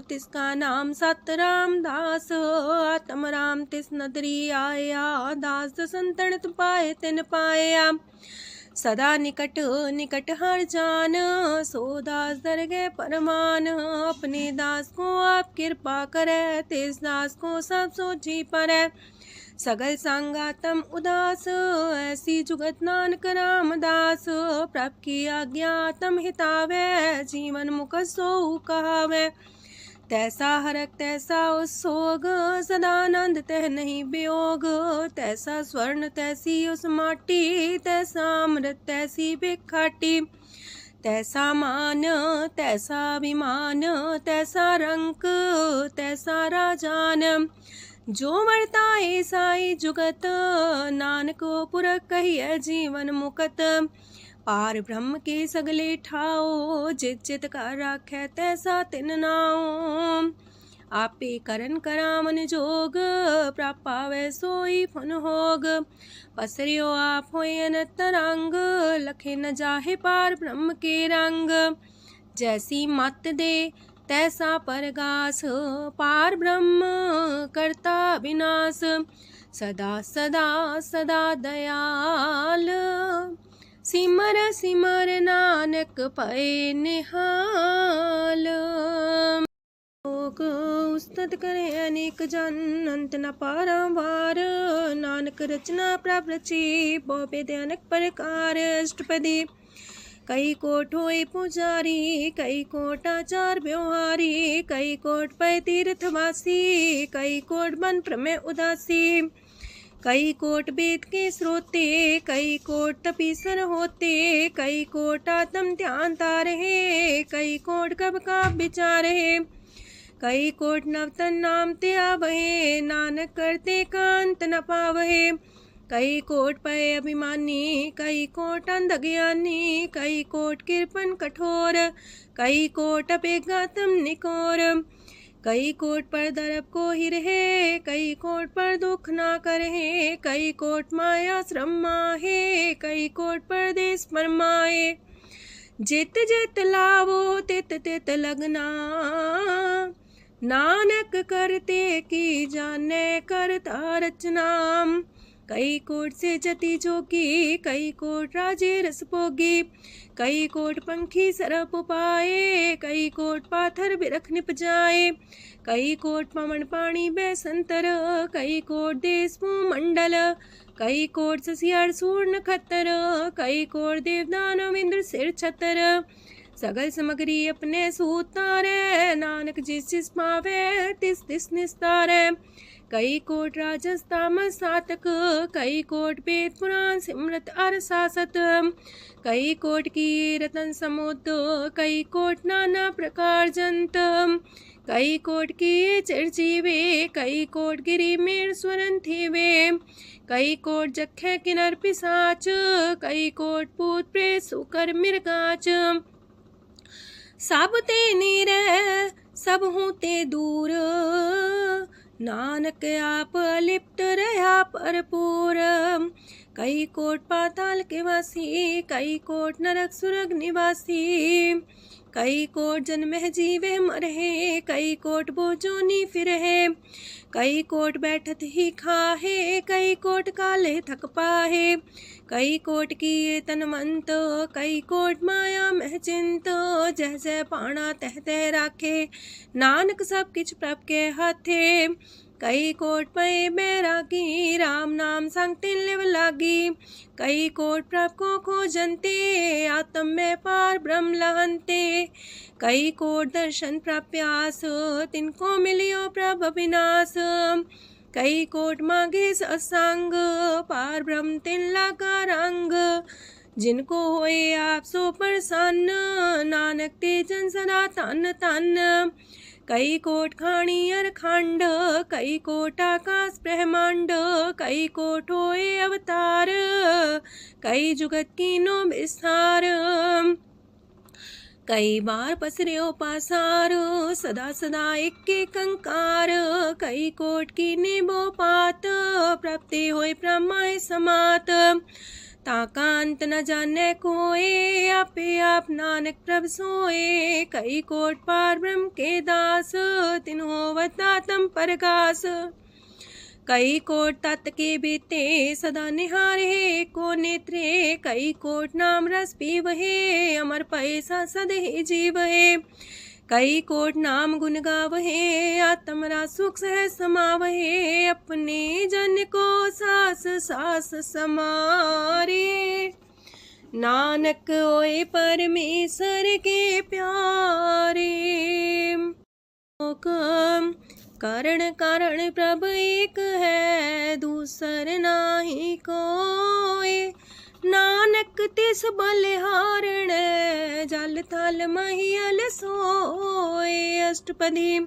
तिसका नाम सत रामदास। आत्म राम तिस नदरी आया, दास संतन पाए तिन पाया। सदा निकट निकट हर जान, सो दास दरगे परमान। अपने दास को आप कृपा करे, तिस दास को सब सोची परै। सगल संगातम उदास, ऐसी जुगत नानक रामदास। प्रभ की आज्ञा तम हितावे, जीवन मुख सो कहावे। तैसा हरक तैसा उत्सोग, सदानंद तह नहीं वियोग। तैसा स्वर्ण तैसी उस माटी, तैसा अमृत तैसी भिखाटी। तैसा मान तैसा अभिमान, तैसा रंक तैसा राजान। जो वर्ताए साई जुगत, नानक पुरख कहिए जीवन मुकत। पार ब्रह्म के सगले ठाओ, जित जित कर राखै तैसा तिन नाओ। आपे करन करामन जोग, प्रापावे सोई फन होग। पसरियो आप होय अनंत रंग, लखे न जाहे पार ब्रह्म के रंग। जैसी मत दे तैसा परगास, पार ब्रह्म करता विनाश। सदा सदा सदा दयाल, सिमर सिमर नानक पए निहाल। लोक उस्तत करे अनेक जन, अंत न पारावार। नानक रचना प्रभ रची, बहु अनेक प्रकार। अष्टपदी कई कोट होए पुजारी, कई कोट आचार व्यवहारी। कई कोट पै तीर्थवासी, कई कोट बन प्रमेय उदासी। कई कोट वेद के स्रोते, कई कोट तपीसर होते। कई कोट आत्म ध्यान तारहे, कई कोट कब का विचार है। कई कोट नवतन नाम ते आवहे, नानक करते कांत न पावहे। कई कोट पय अभिमानी, कई कोट अंधज्ञानी। कई कोट कृपन कठोर, कई कोट अपेगातम निकोर। कई कोट पर दरब को ही रहे, कई कोट पर दुख ना करहे। कई कोट माया श्रम माहे, कई कोट परदेश फरमाए। जित जित लावो तित तित लगना, नानक करते की जाने करता रचना। कई कोट से जति जोगी, कई कोट राजे रस भोगी। कई कोट पंखी सरप पाए, कई कोट पाथर बिरख निप जाए। कई कोट पवन पानी बैसंतर, कई कोट देश मंडल। कई कोट ससियार सूर नखत्तर, कई कोट देवदानव इंद्र सिर छतर। सगल सामग्री अपने सूतारे, नानक जिस जिस पावे तिस तिस निस्तारे। कई कोट राजस तामस सातक, कई कोट वेद पुराण सिमरत अर सासत। कई कोट की रतन समुद्र, कई कोट नाना प्रकार जंत। कई कोट की चिरजीवे, कई कोट गिरी मेर स्वरन थीवे। कई कोट जखे किनर पिसाच, कई कोट पूत प्रेत सुकर मिर्गाच। सब ते नीरे सब हूँ ते दूर, नानक आप अलिप्त रहा भरपूर। कई कोट पाताल के वासी, कई कोट नरक सुरग निवासी। कई कोट जन्म जीवे मरहे, कई कोट बोझोनी फिरहे। कई कोट बैठत ही खाहे, कई कोट काले थक पाहे। कई कोट की तनवंत, कई कोट माया मह चिंत। जह जह पाणा तह तह राखे, नानक सब किछ प्रभ के हाथे। कई कोट पए बैरागी, राम नाम संग तिन लिव लागी। कई कोट प्रभ को खोजंते, आत्म में पार ब्रह्म लहंते। कई कोट दर्शन प्रप्यास, तिनको मिलियो प्रभ अविनाश। कई कोट मांगे सत्संग, पार ब्रह्म तिन लागा रंग। जिनको होए आप सो प्रसन्न, नानक ते जन सदा तन तन। कई कोट खाणी अर खंड, कई कोट आकाश ब्रह्मांड। कई कोट होए अवतार, कई जुगत कीनो विस्तार। कई बार पसर्यो पासार, सदा सदा एक कंकार। कई कोट की निबो पात, प्राप्ति होए प्रमाय समात। ताका अंत न जाने कोय, आपे आप नानक प्रभ सोए। कई कोट पार ब्रह्म के दास, तिन होवत आत्म परगास। कई कोट तत् के बीते, सदा निहारे को नेत्रे। कई कोट नाम रस पीवहे, अमर पैसा सदहि जीवहे। कई कोट नाम गुण गावहे, आत्मरा सुख सह समावहे। अपने जन को सास सास समारे, नानक होए परमेश्वर के प्यारे। कारण कारण प्रभ एक है, दूसर नाही कोय। नानक तिस बलिहारण, जल थल महियल सोय। अष्टपदी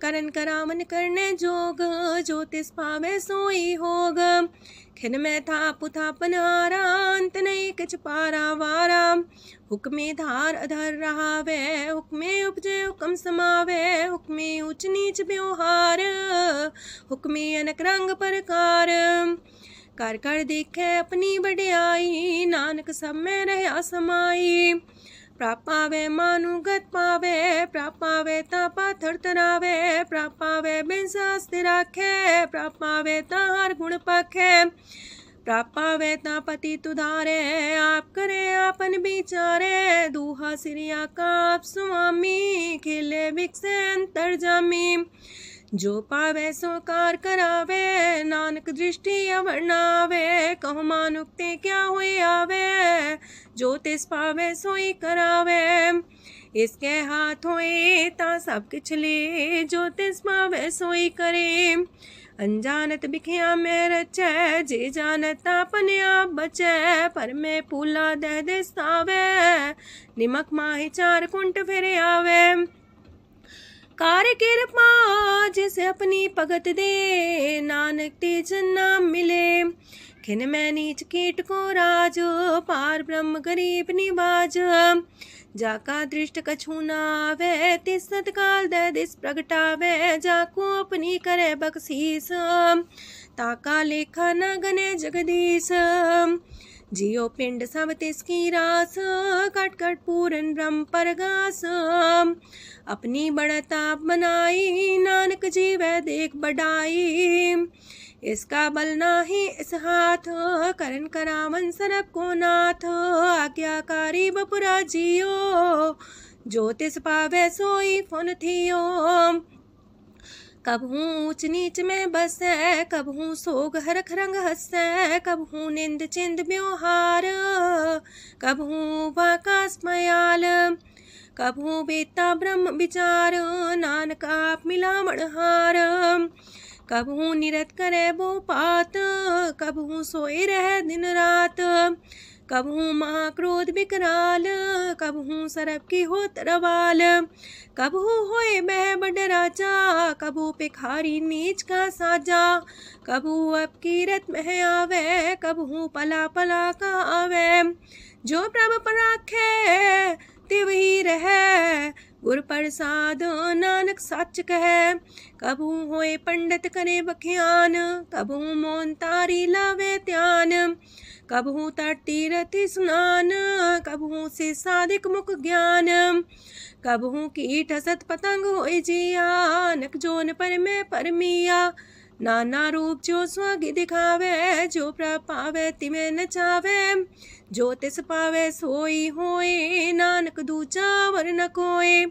करन करावन करने जोग, जो तिस पावे सोई होग। खिन में थाप थापन हारा, अंत नहीं किछ पारा वारा। हुक्मे धार अधर रहावे, हुक्मे उपजे हुक्म समावे। हुक्मे ऊंच नीच व्यवहार, हुक्मे अनक रंग प्रकार। कर कर देखे अपनी बड़ाई, नानक सब में रहा समाई। प्रापावे मानुगत पावे, प्रापावे ता पाथर तरावे। प्रापावे बिन शास्त्र राखे, प्रापावे ता हर गुण पाखे। प्रापावे ता पति तुधारे, आप करे आपन विचारे। दूहा सिरिया का आप स्वामी, खिले विकसे अंतर जामी। जो पावे सो कार करावे, नानक दृष्टि अवर्णावे। कहु मानुक्ते क्या हुए आवे, जो तिस पावे सोई करावे। इसके हाथ होए ता सब किछ ले, जो तिस पावे सोई करे। अनजानत बिखिया में रचै, जे जानत अपने आप बचै। पर में पूला दह दिस्तावे, निमक माही चार कुंट फिर आवे। कार कृपा जिसे अपनी भगत दे, नानक तेज नाम मिले। खिन में नीच कीट को राज, पार ब्रह्म गरीब निवाज। जाका दृष्ट कछु न आवे, तिस सतकाल दे दिस प्रगटावे। जाको अपनी करे बख्शीस, ताका लेखा न गने जगदीश। जियो पिंड सब तिसकी रास, कट कट पूरन ब्रह्म परगास। अपनी बढ़त आप बनाई, नानक जीवै देख बढ़ाई। इसका बल नाही इस हाथ, करन करावन सरब को नाथ। आज्ञाकारी बपुरा जियो, जो तिस पावे सोई फुन थियो। कबहू ऊंच नीच में बसै, कबहू सोग हरख रंग हंसै। कबहू निंद चिंद व्यवहार, कबहू वाकास मयाल। कबहू बेता ब्रह्म विचार, नानक आप मिलावण हार। कबहू निरत करे वो पात, कबहू सोए रह दिन रात। कबहू महाक्रोध विकराल, कबहू सरब की हो तरवाल। कबहू होए बह बड़ राजा, कबहू भिखारी नीच का साजा। कबहू अब कीरत में आवे, कबहू पला पला का आवे। जो प्रभ पर राखे तिवही रहे, गुर प्रसाद नानक सच कहे। कबहू होए पंडित करे बख्यान, कबहू मोन तारी लावे ध्यान। कबहू तट तीरथ स्नान, कबहू से साधिक मुख ज्ञान। कबहू कीट हसत पतंग होए जिया, नक जोन पर में परमिया। नाना रूप जो स्वागी दिखावे, जो प्रभ पावे तिमें नचावे। जो तिस पावे सोई होए, नानक दूजा वर न कोय।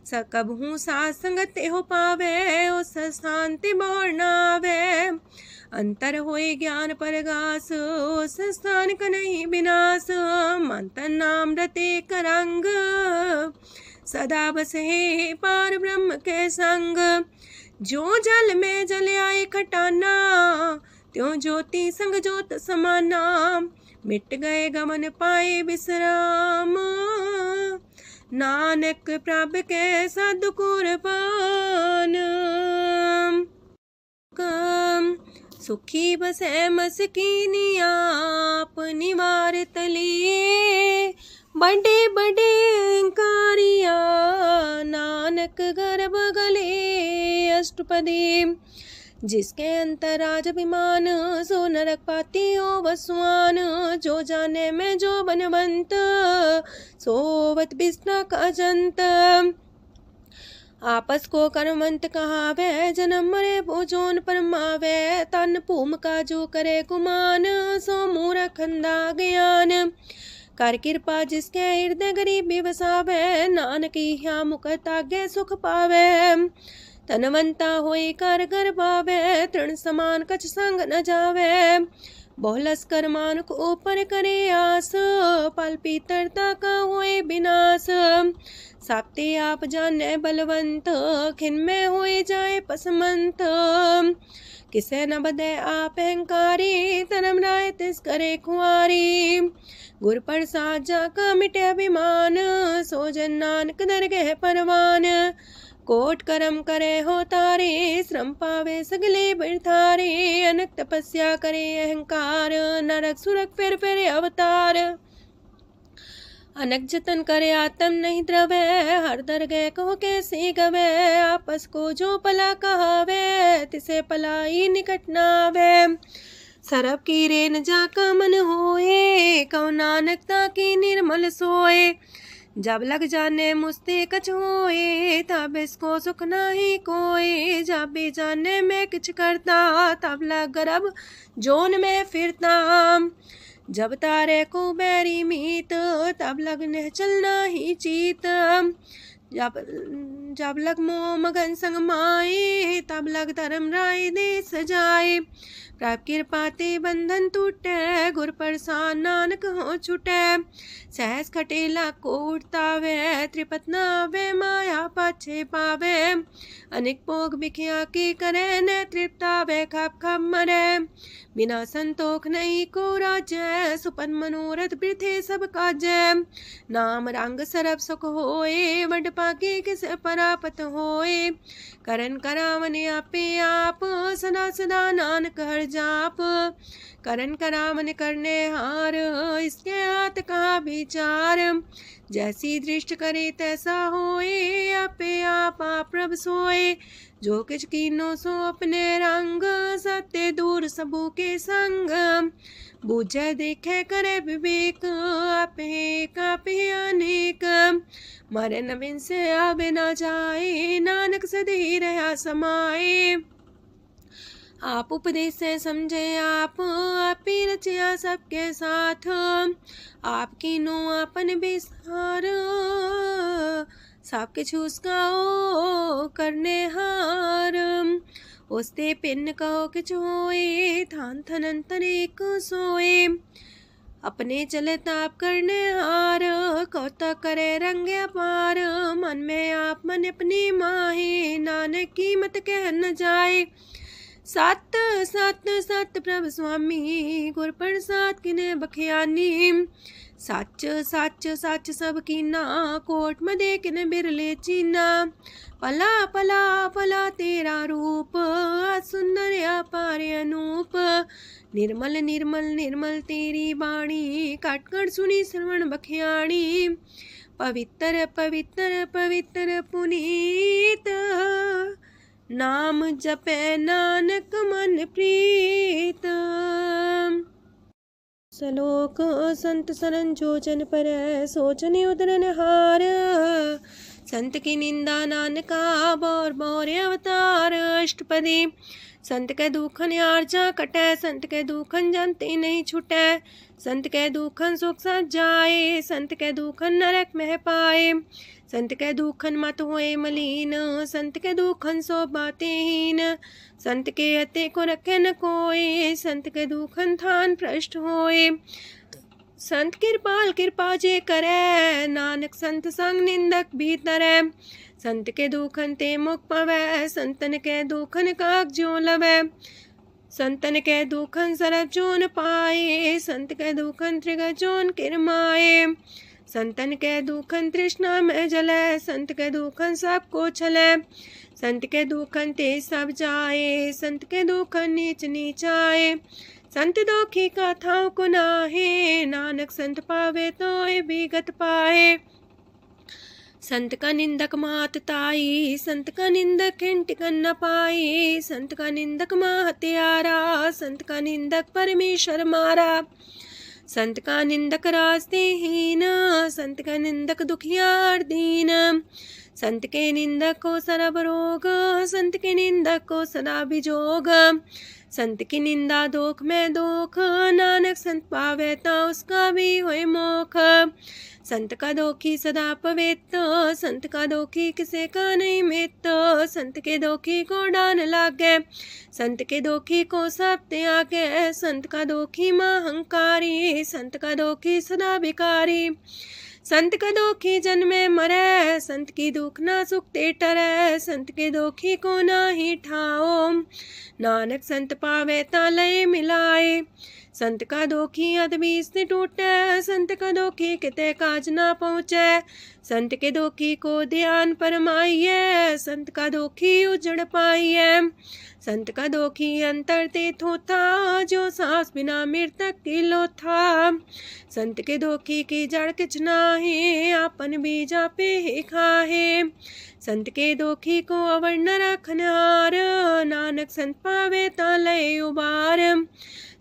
सकबहू साथ संगत हो पावे, उस शांति बोर नावे। अंतर होए ज्ञान परगास, उस स्थान का नहीं विनाश। मंतन नाम रते करंग, सदा बसे पार ब्रह्म के संग। जो जल में जल आए खटाना, त्यों ज्योति संग ज्योत समाना। मिट गए गमन पाए विश्राम, नानक प्रभ के साधु कुर्बान। सुखी बसे मस्कीनी आप निवार तलिए। बड़े बड़े कारिया, नानक गर्भ गले। अष्टपदी जिसके अंतराज अभिमान, सो नरक पाती हो वसुआन। जो जाने में जो बनवंत, सोवत बिस्ना का जंत। आपस को कर्मवंत कहावे, जन्म मरे भोजोन परमावे। तन भूम का जो करे गुमान, सो मूर्ख अंधा ज्ञान। कर कृपा जिसके हृदय गरीबी बसावे, नानक यहाँ मुख तागे सुख पावे। तनवंता होई कर घर पावे, तृण समान कछ संग न जावे। बहुलस कर मानुक ऊपर करे आस, पल पीतरता का होए विनाश। साप्ते आप जाने बलवंत, खिन में होए जाए पसमंत। किसे न बदे आप अहंकारी, धर्म राय तिस करे खुआरी। गुर प्रसाद जाका मिटे अभिमान, सो जन नानक दरगह परवान। कोट करम करे हो तारे, श्रम पावे सगले बिरथारे। अनक तपस्या करे अहंकार, नरक सुरक फिर अवतार। अनक जतन करे आत्म नहीं द्रवे, हर दरगह को कैसे गवे। आपस को जो पला कहावे, तिसे पलाई निकट नावे। सरब की रेन जाका मन होए, कौ नानकता की निर्मल सोए। जब लग जाने मुझते कछ होए, तब इसको सुख नाही कोई। जब भी जाने में किछ करता, तब लग गर्भ जोन में फिरता। जब तारे को बैरी मीत, तब लगने चलना ही चीत। जब लग मोह मगन संग माए, तब लग धर्म राय दे सजाए। प्रभ कृपा ते बंधन टूटे, गुर प्रसाद नानक हो छूटे। सहस खटेला को उठतावे, त्रिपत नावे माया पाछे पावे। अनेक भोग बिखिया की करे, न तृप्तावे खप खप मरे। बिना संतोख नहीं को राज्य, सुपन मनोरथ वृथे सब काजै। नाम रंग सरब सुख होए, वड पाके किस परापत होए। करन करावन आपे आप, सदा सदा नानक हर जाप। करन करावन करने हार, इसके हाथ का विचार। जैसी दृष्ट करे तैसा होए, आपे आप प्रभ सोए। जो किछ कीनो सो अपने रंग, सत्य दूर सबू के संग। बूझे देखे करे विवेक, आपे अनेक। मरे नवीन से आवे ना जाए, नानक सदी रहा समाए। आप उपदेश से समझे आप ही रचिया सबके साथ। आपकी नो आपन विसार, सबके छूस गाओ करने हार। उसते पिन कहो किछ होए, थान थनन तनेक सोए। अपने चले ताप करने हार, कौतक करे रंग अपार। मन में आप मन अपनी माहे, नानक की मत कह न जाए। सत सत सत प्रभ स्वामी, गुर प्रसाद किने बखियानी। सच सच सच सब कीना, कोट मदे किने बिरले चीना। पला पला पला तेरा रूप, सुंदर अपार अनूप। निर्मल निर्मल निर्मल तेरी बाणी, काटकर सुनी श्रवण बखियाणी। पवित्र पवित्र पवित्र पुनीत, नाम जपे नानक मन प्रीत। सलोक संत सरन जो जन पर, सोचने उदरन हार। संत की निंदा नानका, बौर बौर अवतार। अष्टपदी संत के दुखन आर्जा कटै, संत के दुखन जानते नहीं छुटै। संत के दुखन सुख सज जाए, संत के दुखन नरक में पाए। संत के दुखन मत होए मलीन, संत के दुखन सो बातें हीन। संत के अते को रखे न कोई, संत के दुखन थान भ्रष्ट होए। संत कृपाल कृपा जे करे, नानक संत संग निंदक भीतरै। संत के दुखन ते मुख पवै, संतन के दुखन काग जो लवै। संतन के दुखन सरब जोन पाए, संत के दुखन त्रिगत जोन किरमाए। संतन के दुखन तृष्णा में जले, संत के दुखन सबको छले। संत के दुखन ते सब जाए, संत के दुखन नीच नीचाए। संत दोखी का थाव को नाहे, नानक संत पावे तो विगत पाए। संत का निंदक मात ताई, संत का निंदक हिंट कर न पाई। संत का निंदक माँ हत्यारा, संत का निंदक परमेश्वर मारा। संत का निंदक रास्ते हीन, संत का निंदक दुखियार दीन। संत के निंदक को सरब रोग, संत के निंदक को सदा बिजोग। संत की निंदा दोख में दोख, नानक संत पावे ता उसका भी होए मोख। संत का दोखी सदा पवित्र, संत का दोखी किसे का नहीं मित। संत के दोखी को डान लागे, संत के दोखी को सब त्यागे। संत का दोखी महांकारी, संत का दोखी सदा भिकारी। संत का दोखी जन्मे मरे, संत की दुख ना सुख ते टरे। संत के दोखी को ना ही ठाओ, नानक संत पावे ता लय मिलाए। संत का दोखी अदबीस से टूटे, संत का दोखी किते काज ना पहुँचे। संत के दोखी को ध्यान परमाइए, संत का दोखी उजड़ पाइए। संत का दोखी अंतर ते थोथा, जो सांस बिना मृतक की लोथा। संत के दोखी की जड़ किछ नाहे, आपन बीजा पे ही खाहे। संत के दोखी को अवर न रखनार, नानक संत पावे ता लय उबार।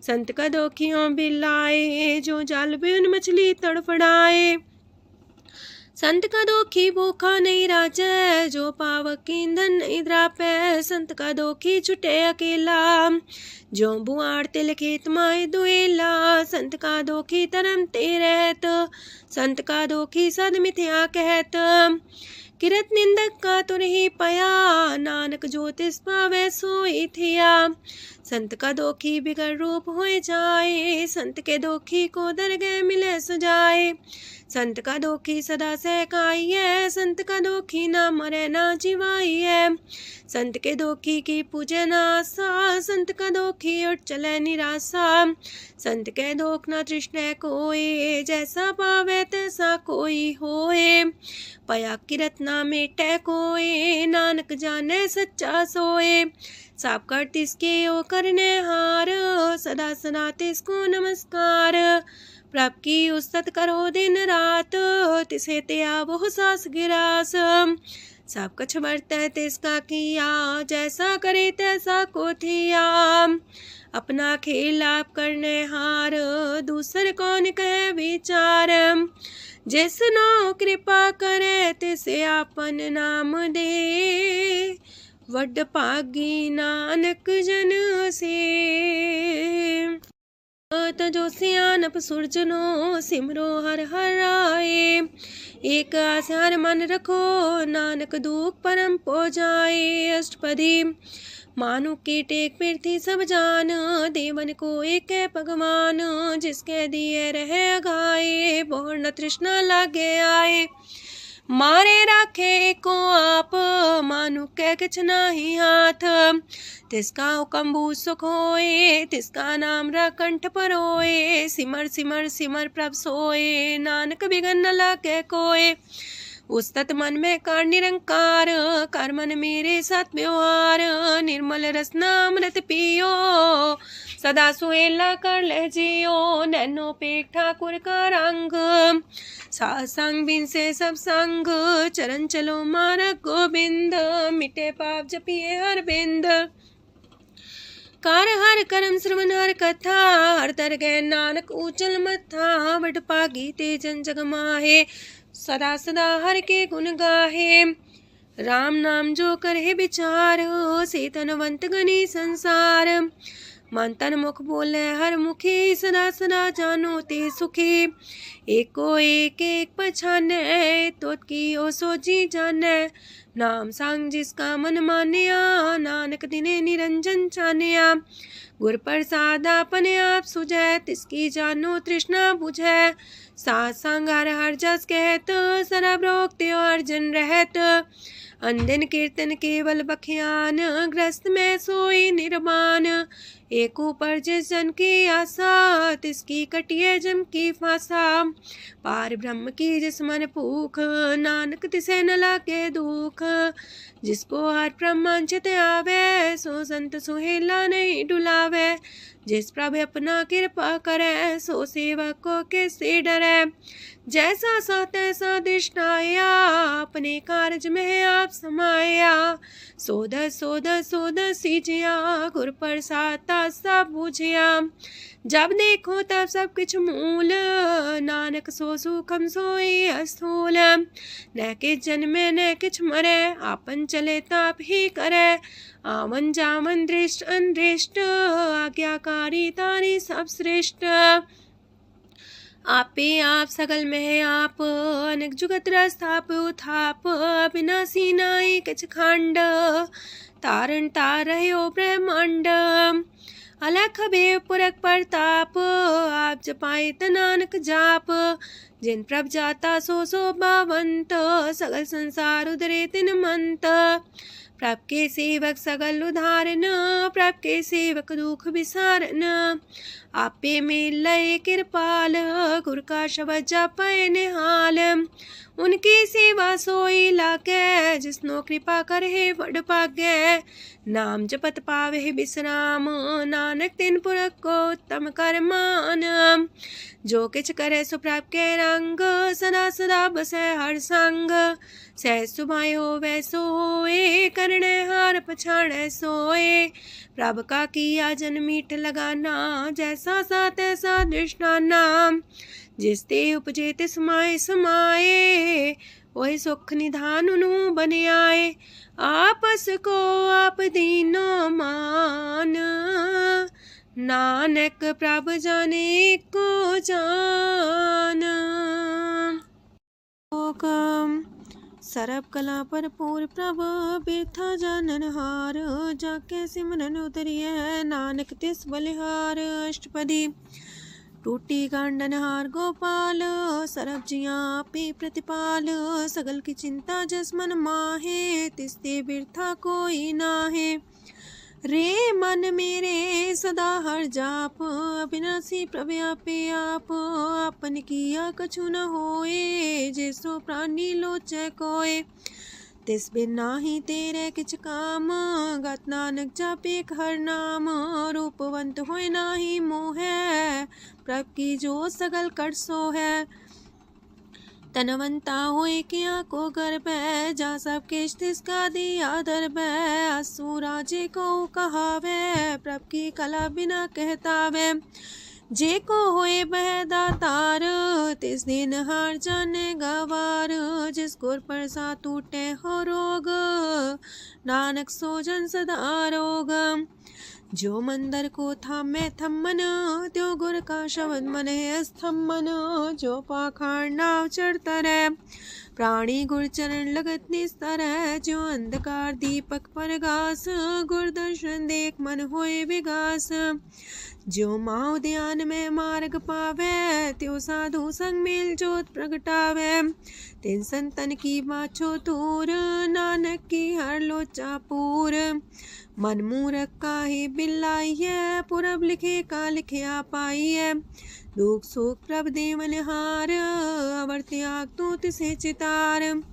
संत का दोखियों बिलाए, जो जाल बिन मछली तड़फड़ाए। संत का दोखी भूखा नहीं राजे, जो पावक ईंधन नहीं द्रापे। संत का दोखी छुटे अकेला, जो बुआड़ तिल खेत माए दुएला। संत का दोखी तरम ते रहत, संत का दोखी सद मिथ्या कहत। किरत निंदक का तुर ही पया, नानक जो तिस पावे सोई थिया। संत का दोखी बिगड़ रूप होए जाए, संत के दोखी को दरगह मिले सजाए। संत का दोखी सदा सहकाइए, संत का दोखी ना मरे ना जिवाइए। संत के दोखी की पूजे ना आशा, संत का दोखी उठ चले निराशा। संत के दोख ना तृष्णा कोई, जैसा पावे तैसा कोई होए। पया किरत ना मेटे कोई, नानक जाने सच्चा सोए। साप कर तिसके ओ करने हार, सदा सदा तिसको नमस्कार। प्रभ की उस्तत करो दिन रात, तिसे त्या बहु सास गिरास। सब कछ बरतै तिसका किया, जैसा करे तैसा को थिया। अपना खेल आप करने हार, दूसर कौन कहे विचार। जिसनो कृपा करे तिसे आपन नाम दे, वड पागी नानक जन से। तजो सियानप सुरजनो, सिमरो हर हर आए। एक आसार मन रखो, नानक दुख परम पो जाए। अष्टपदी मानु के टेक पृथ्वी सब जान, देवन को एक है भगवान। जिसके दिए रहे गाए, बोर न तृष्णा लागे आए। मारे राखे को आप, मानु के किछ नाही हाथ। तिसका हुक्म सुख होए, तिसका नाम रकंठ पर होए। सिमर सिमर सिमर प्रभ सोए, नानक बिगन न लागे कोय। उस्तत मन में कर निरंकार, कर मन मेरे साथ व्यवहार। निर्मल रसना अमृत पियो, सदा सुहेला कर ले जियो। नैनो पेट ठाकुर का रंग, सासंग बिन से सब संग। चरण चलो मार्ग गोविंद, मिटे पाप जपिए हर बिंद। कार हर करम श्रवण हर कथा, हर दरगह नानक ऊचल मथा। वड पागी ते जन जग माहे, सदा सदा हर के गुण गाहे। राम नाम जो करे विचार, से तनवंत गनी संसार। मन तन मुख बोले हर मुखी, सदा सदा जानो ते सुखी। एको एक एक पछाने, तोत की ओ सोची जाने। नाम सांग जिसका मन मानिया, नानक दिने निरंजन चानिया। गुर प्रसाद अपने आप सुझै, तिसकी जानो तृष्णा बुझै। साथ संग हर हर जस कहत, सरब रोग त्यो अर्जन रहत। अंदिन कीर्तन केवल बख्यान, ग्रस्त में सोई निर्माण। एक ऊपर जिस जन की आशा, तिसकी कटिए जम की फांसा। पार ब्रह्म की जिस मन भूख, नानक तिसे न लागे दुख। जिसको हर ब्रह्मांचित आवे, सो संत सुहेला नहीं डुलावे। जिस प्रभु अपना कृपा करे, सो सेवक को किससे डरे। जैसा सा तैसा दृष्टाया, अपने कार्य में आप समाया। सोध सोध सोध सीजिया, गुर प्रसाद सब बुझिया। जब देखो तब सब कुछ मूल, नानक सो सुखम सोई अस्थूल। न किछ जन्मे न किछ मरे, आपन चले ताप ही करे। आवन जावन दृष्ट अनदृष्ट, आज्ञाकारी तारी सब श्रेष्ठ। आपे आप सकल में आप, अनेक जुगत रस्थाप उथाप। विनाशी नाई किछ खंड, तारण तार रह्यो ब्रह्मांड। अलख भेव पुरख प्रताप, आप जपाए नानक जाप। जिन प्रभ जाता सो शोभावंत, सगल संसार उधरे तिन मंत। प्रभ के सेवक सगल उधारन, प्रभ के सेवक दुख विसारन। आपे में लय कृपाल, गुर का शब्द जपै निहाल। उनकी सेवा सोई लागे, जिसनो कृपा करे वड पागे। नाम जपत पावे विश्राम, नानक तिन पुरख को उत्तम कर मान। जो किछ करे सो प्रभ के रंग, सदा सदा बसै हर संग। सहज सुभाए होवै सो होए, करणे हार पछाड़ै सोए। प्रभ का किया जन मीठ लगाना, जैसा सा तैसा दृष्टाना। जिस ते उपजे तिस माय समाए, वही सुख निधान उनु बन आए। आपस को आप दीनो मान, नानक प्रभ जाने को जान। सर्व कला भरपूर प्रभ, बिरथा जानन हार। जाके सिमरन उतरिय, नानक तिस बलिहार। अष्टपदी। टूटी गांडन हार गोपाल, सर्व जियां पे प्रतिपाल। सगल की चिंता जस मन माहे, तिसते बिरथा कोई नाहे। रे मन मेरे सदा हर जाप, अविनाशी प्रभ आपे आप। आपन किया कछु न होए, जैसो प्राणी लोचै कोय। तिस बिन नाही तेरे किछ काम, गत नानक जापे हर नाम। रूपवंत होय नाही मोह, प्रभ की जो सगल कर सो है। तनवंता होए किया को गर्भ है, जा सब किश तिसका दिया दर्ब है। असु राजे को कहावे, प्रभ की कला बिना कहतावे। जे को होए बह दातार, तिस दिन हार जाने गवार। जिस गुर प्रसाद टूटे हो रोग, नानक सो जन सदा रोग। जो मंदर को थामे थम्मन, त्यो गुर का शब्द मन है स्तंभन। जो पाखांड नाव चढ़ता रहे, प्राणी गुर चरण लगत निस्तर है। जो अंधकार दीपक पर घास, गुर दर्शन देख मन होए विगास। जो माओ ध्यान में मार्ग पावे, त्यो साधु संग मेल जोत प्रगटावे। तिन संतन की बाछो तूर, नानक की हर लोचा पूर। मन मूरख काहे बिल्लाइए, पुरब लिखे का लिखिया पाइए। दुख सुख प्रभ देवन हार, अवर त्याग तू तिसे चितार।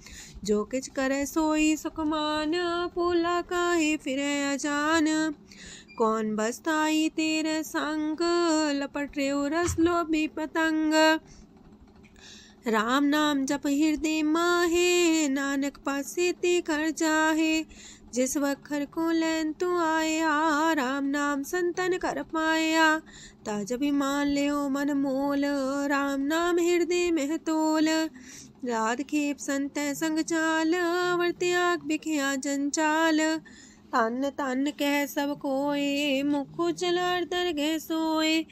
जो किछ करे सोई सुखमान, पोला काहे फिरे अजान। कौन बसताई तेरे संग, लपट रे रस लोभी पतंग। राम नाम जप हृदय माहे, नानक पासे ते कर जाहे। जिस वखर को लैन तू आया, राम नाम संतन कर पाया। ताज अभिमान ले मन मोल, राम नाम हृदय में तोल। राध खेप संत संग चाल, अवर त्याग बिखिया जंचाल। तन तन कह सब कोय, मुख उजल दरगह सोए।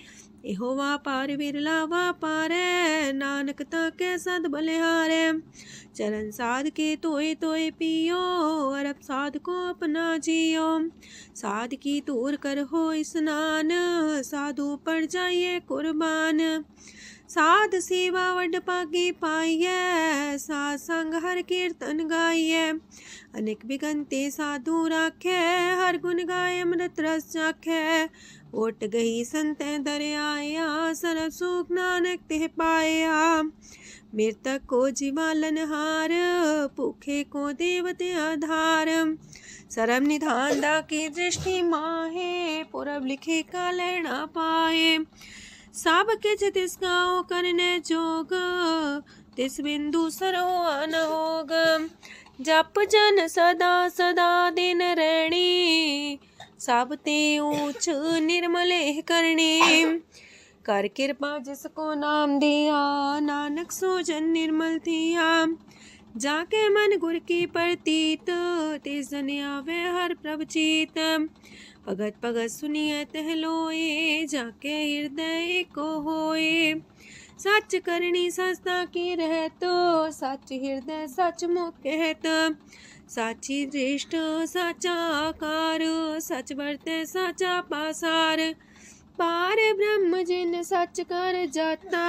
एहो वापार विरला वापारै, नानक ताके सद बलिहारै। चरण साध के तोय तोय पियो, अरब साध को अपना जियो। साध की तूर कर हो स्नान, साधु पर जाइए कुर्बान। साध सेवा वड पागे पाइए, साध संग हर कीर्तन गाइए। अनेक बिगंते साधु राखे, हर गुण गाय अमृत रस चाखे। ओट गई संत दर आया, सरब सुख नानक ते पाया। मृतक को जीवालन हार, भूखे को देवते आधार। सरम निधान दा की दृष्टि माहे, पूरब लिखे का लेना पाए। सब किछ तिस गाओ करने जोग, तिस बिंदु सरो अनहोग। जप जन सदा सदा दिन रैणी, सब ते ऊंच निर्मल करणी। कर कृपा जिसको नाम दिया, नानक सो जन निर्मल थिया। जाके मन गुर की प्रतीत, तिस जन आवे हर प्रभ चीत। भगत भगत सुनिए तह लोए, जाके हृदय को होए। सच करनी सस्ता की रहत, सच हृदय सच मुख कहत। साची दृष्ट साचा आकार, सच बरते साचा पासार। पार ब्रह्म जिन सच कर जाता,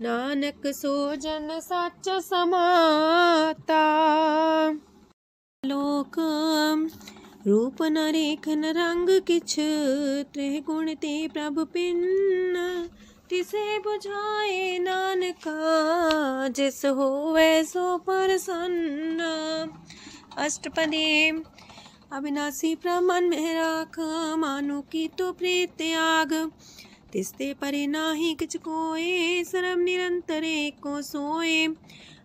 नानक सो जन सच समाता। लोक रूप न रेखन रंग किछ, त्रिह गुण ते प्रभ पिन्न। तिसे बुझाए नानका, जिस होवे सो प्रसन्न। अष्टपदी। अविनाशी प्रमन में राख, मानो की तो प्रीत त्याग। तिसते परे नाही किछ कोय, सरम निरंतर एको सोए।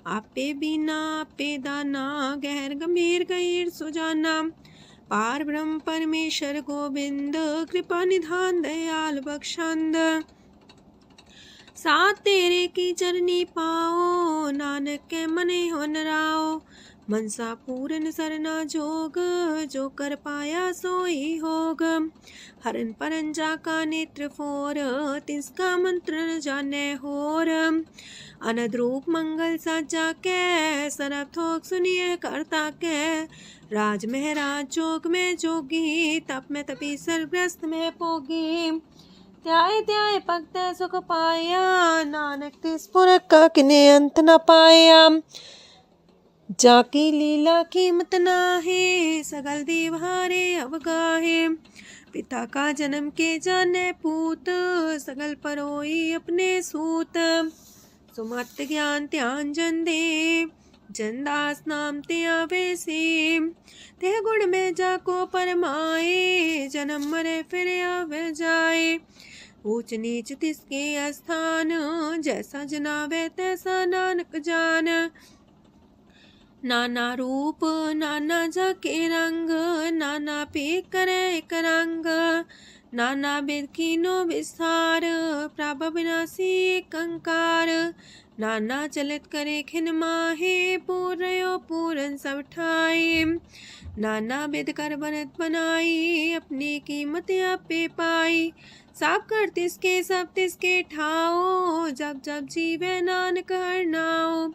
आपे बिना आपे दाना, गहर गंभीर गहीर सुजाना। पार ब्रह्म परमेश्वर गोविंद, कृपा निधान दयाल बख्शंद। साथ तेरे की चरनी पाओ, नानक के मने हो नराओ। मनसा पूरन सरना जोग, जो कर पाया सोई होग। हरन परन जाका नेत्र फोर, तिसका मंत्र न जाने होर। अनद रूप मंगल साजा के, सरब थोक सुनिए करता के। राज में राज जोग में जोगी, तप में तपी सरग्रस्त में पोगी। त्याय त्याय भगत सुख पाया, नानक तिस पुरख का किने अंत न पाया। जाकी लीला कीमत नाहे, सकल देव हारे अवगाहे। पिता का जन्म के जाने पूत, सकल परोई अपने सूत। सुमत ज्ञान ध्यान जन दे, जनदास नाम ते आवे से। तेह गुण में जाको परमाए, जन्म मरे फिर आवे जाए। ऊंच नीच तिसके स्थान, जैसा जनावे तैसा नानक जान। नाना रूप नाना जाके रंग, नाना पे करे एक रंग। नाना विध कीनो विस्तार, प्रभ विनाशी एक अंकार। नाना चलित करे खिन माहे, पूर्यो पूरन सब ठाए। नाना विध कर बनत बनाई, अपनी कीमत आपे पाई। सब कर तिसके सब तिसके ठाओ, जब जब जीवे नानक हर नाओ।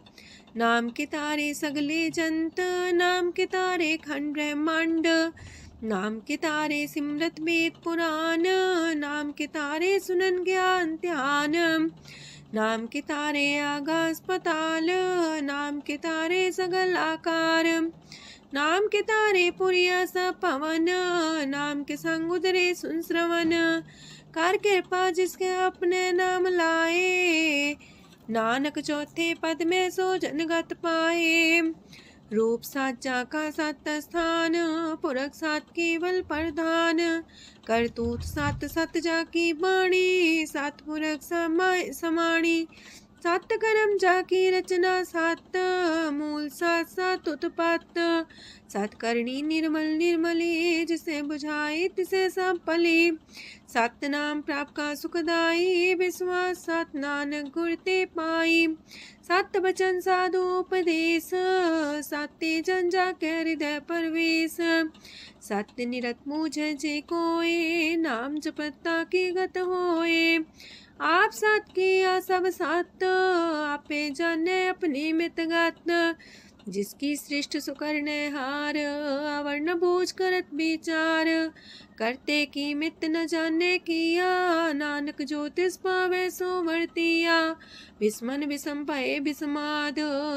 नाम के तारे सगले जंत, नाम के तारे खंड ब्रह्मांड। नाम के तारे सिमरत वेद पुराण, नाम के तारे सुनन ज्ञान ध्यान। नाम के तारे आकाश पाताल, नाम के तारे सगल आकार। नाम के तारे पुरिया सब पवन, नाम के संग उदरे सुन श्रवण। कर कृपा जिसके अपने नाम लाए, नानक चौथे पद में सो जनगत पाए। रूप साचा का सत स्थान, पुरख सात केवल प्रधान। करतूत सात सत जाकी बाणी, सात पुरख समाणी। सात कर्म जाकी रचना सात, मूल सात सात उत्पत्त। सात करणी निर्मल निर्मली, जिसे बुझाई तिसे सब पली। सात नाम प्राप्त का सुखदाई, विश्वास सात नानक गुर ते पाई। सात वचन साधु उपदेश, साते जन जाके हृदय परवेश। सत्य निरत मुझे जे कोय, नाम जपता की गत होए। आप सात किया सब सात, आपे जाने अपनी मितगत। जिसकी सृष्ट सुकरने हार, अवर्ण बूझ करत विचार। करते की मित न जाने किया, नानक जो तिस पावे सो वर्तिया। विस्मन विषम भये विषमाद,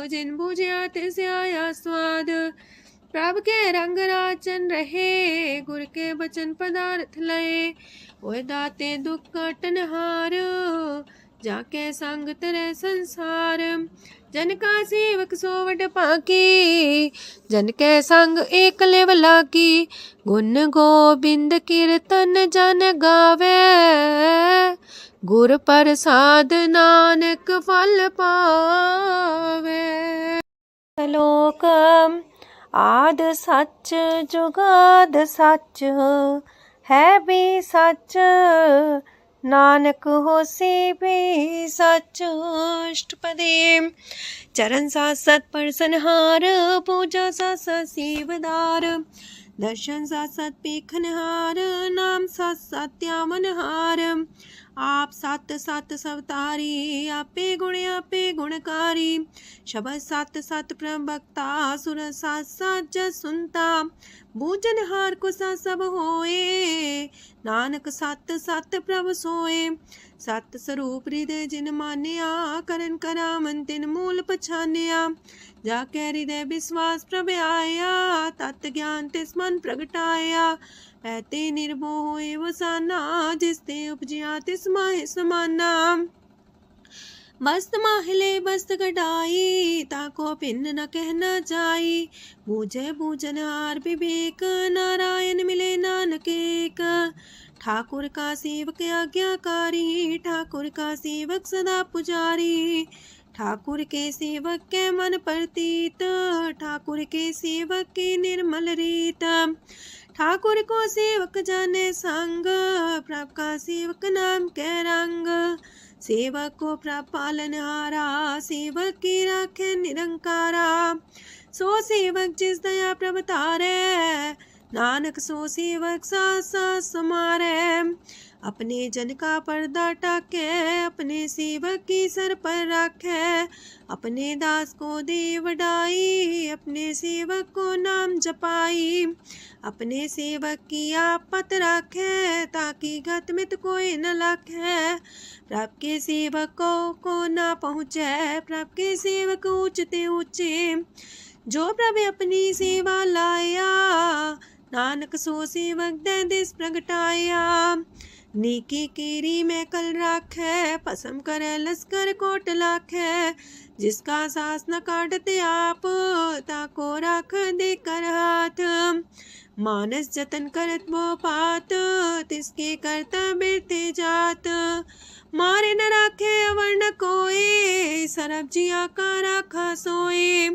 जिन बुझिया तिस आया स्वाद। प्रभ के रंग राचन रहे, गुर के बचन पदार्थ लये। ओए दाते दुख काटन हार, जाके संग तेरे संसार। जन का सेवक सोवट पाकी, जन के संग एक लेवला की। गुण गोबिंद कीर्तन जन गावे, गुर प्रसाद नानक फल पावे। श्लोक आद सच जुगाद सच, है भी सच नानक होसी भी सच। अष्टपदी चरण साथ सत परसनहार, पूजा साथ साथ सेवदार। दर्शन साथ साथ पेखनहार, नाम साथ साथ त्यावनहार। आप सत सत सवतारी, आपे गुणकारी। शबद सत सत प्रभक्ता, सुर साथ साथ जस सुनता। बूझनहार को सा सब होए, नानक सत सत प्रभ सोए। सत स्वरूप हृदय जिन मानिया, करन करामन तिन मूल पछानिया। जाके हृदय विश्वास प्रभ आया, तत् ज्ञान तिस मन प्रगटाया। ऐते निर्भो होए वसाना, जिसते उपजिया तिस माहि समाना। मस्त माहिले बस्त कटाई, ताको भिन्न न कहना जाई। बूझे बूझनहार विवेक, नारायण मिले नानक एक। ठाकुर का सेवक आज्ञाकारी, ठाकुर का सेवक सदा पुजारी। ठाकुर के सेवक के मन प्रतीत, ठाकुर के सेवक की निर्मल रीत। ठाकुर को सेवक जाने संग, प्रभ का सेवक नाम के रंग। सेवक को प्रभ पालनहारा, सेवक की राखे निरंकारा। सो सेवक जिस दया प्रभ तारे, नानक सो सेवक साथ साथ समारे। अपने जन का पर्दा टाके, अपने सेवक की सर पर राखे। अपने दास को दे वडाई, अपने सेवक को नाम जपाई। अपने सेवक की आप पत राखे, ताकि गत मित कोई न लाखे। प्रभ के सेवक को ना पहुँचे, प्रभ के सेवक ऊंचते ऊंचे। जो प्रभ अपनी सेवा लाया, नानक सो सेवक दे दिस प्रगटाया। नीकी कीरी में कल राखे, पसम करे लश्कर कोट लाखे। जिसका सास न काटते आप, ताको राख दे कर हाथ। मानस जतन करत वो पात, तिसके करता बिरते जात। मारे न राखे अवर न कोई, सरब जिया का राखा सोए।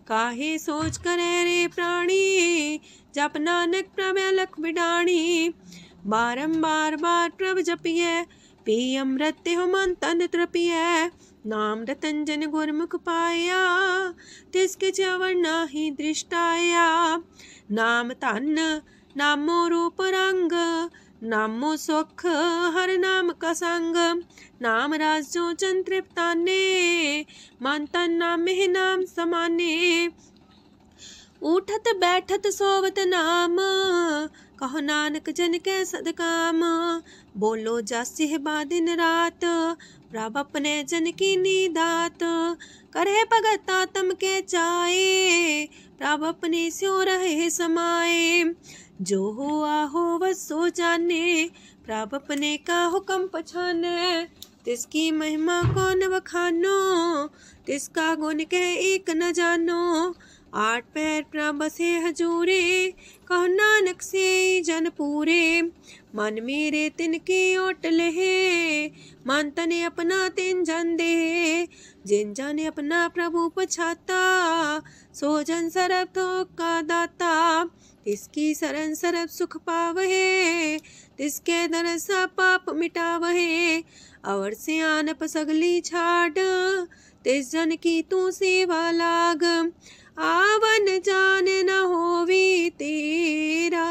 काहे सोच करे रे प्राणी, जप नानक प्रभ अलख बिडाणी। बारंबार बार प्रभ जपिए, पी अमृत हो मन तन तृपिए। नाम रतन जन गुरमुख पाया, तिसके चवर नाही दृष्टाया। नाम धन नामो रूप रंग, नामो सुख हर नाम का संग। नाम राज जो जन तृप्ताने, मन तन नाम में नाम समाने। उठत बैठत सोवत नाम, कहो नानक जन के सदकाम। बोलो जस बा दिन रात, प्रभ अपने जन की नीदात। करे भगत आत्म के चाए, प्रभ अपने स्यो रहे समाए। जो हुआ हो बस सो जाने, प्रभ अपने का हुक्म पछाने। तिसकी महिमा कौन बखानो, तिसका गुण के एक न जानो। आठ पैर प्रभ बसे हजूरे, कहो नानक से जन पूरे। मन मेरे तिनकी ओट लहे, मन तने अपना तिन जन दे। जिन जन अपना प्रभु पछाता, सो जन सरब थोक का दाता। तिसकी शरण सरब सुख पावहे, तिसके दरसा पाप मिटावहे। अवर से आनप सगली छाड़, तिस जन की तू सेवा लाग। आवन जान न होवी तेरा,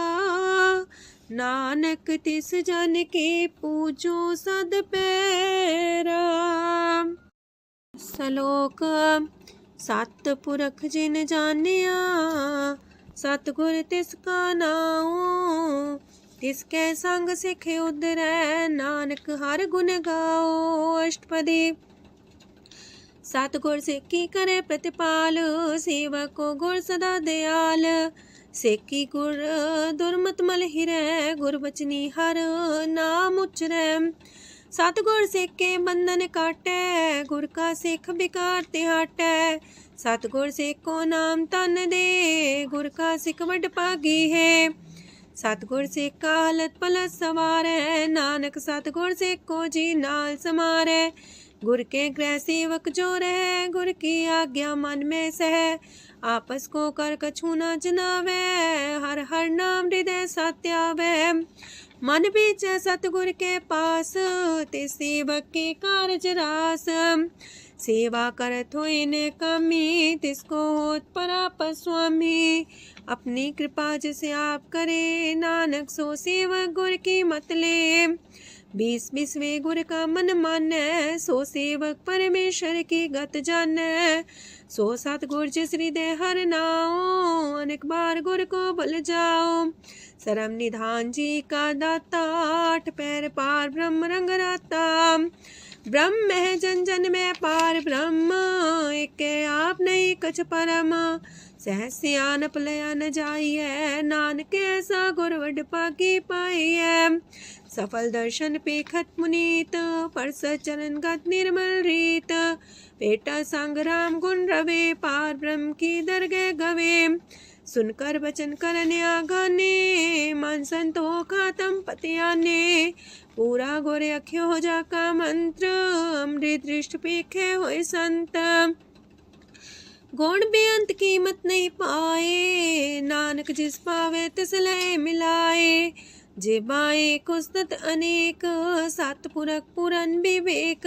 नानक तिस जन के पूजो सद पैरा। श्लोक सत पुरख जिन जानिया, सतगुर तिसका नाओ। तिसके संग सिख उधरै, नानक हर गुण गाओ। अष्टपदी सतगुर सिक्खी करे प्रतिपाल, सेवक को गुर सदा दयाल। सेकी गुर दुर्मत मल हिरै, गुर बचनी हर नाम उचरै। सतगुर सिख के बंधन काटै, गुर का सिख बिकार ते हटै। सतगुर सिख को नाम तन दे, गुर का सिख वड भागी है। सतगुर सिख का हलत पलत सवारै, नानक सतगुर सिख को जी नाल समारै। गुर के गृह सेवक जो रह, गुर की आज्ञा मन में सह। आपस को कर कछु न जनावै, हर हर नाम हृदय सत्यावै। मन बीच सतगुर के पास, ते सेवक के कारज रास। सेवा करत होए ने कामी, तिसको होत पराप स्वामी। अपनी कृपा जिसे आप करे, नानक सो सेवक गुर की मत ले। 20 गुर का मन मानै, सो सेवक परमेश्वर की गत जानै। सो सतगुर जिस हृदय हर नाओ, अनेक बार गुर को भल जाओ। सरम निधान जी का दाता, 8 पैर पार ब्रह्म रंग राता। ब्रह्म है जन जन में पार ब्रह्म, एक आप नहीं कछ परम। सहस सियानप लया न जाइए, नानक ऐसा गुर वड पागी पाइए। सफल दर्शन पेखत मुनीत, परस चरण गत निर्मल रीत। पेटा संग राम गुण रवे, पार ब्रह्म की दरगह गवे। सुनकर वचन करने आगाने, मन संतो खातम पतियाने। पूरा गोरे अख्यो हो जाका मंत्र, अमृत दृष्ट पेखे होए संत। गुण बेअंत कीमत नहीं पाए, नानक जिस पावे तिस लय मिलाए। जेबाए कुस्तत अनेक, सतपुरख पुरन विवेक।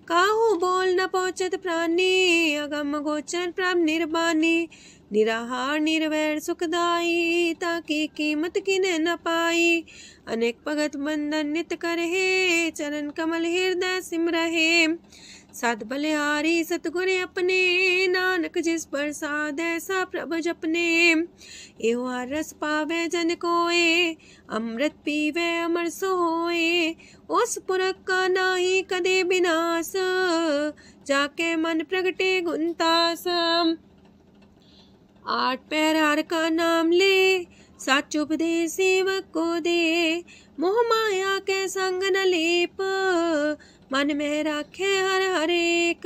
काहू बोल न पहुँचत प्राणी, अगम गोचर प्रभ निर्बानी। निराहार निर्वैर सुखदाई, ताकि कीमत किने न पाई। अनेक भगत बंधन नित करहे, चरण कमल हृदय सिमरहे। सत बलिहारी सतगुर अपने, नानक जिस प्रसाद ऐसा प्रभ जपने। एहो हर रस पावे जन कोय, अमृत पीवे अमर सोए। उस पुरख का नाही कदे विनाश, जाके मन प्रगटे गुणतास। 8 पैर हर का नाम ले, सच उपदेश सेवक को दे। मोह माया के संग न लेप, मन में राखे हर हरेक।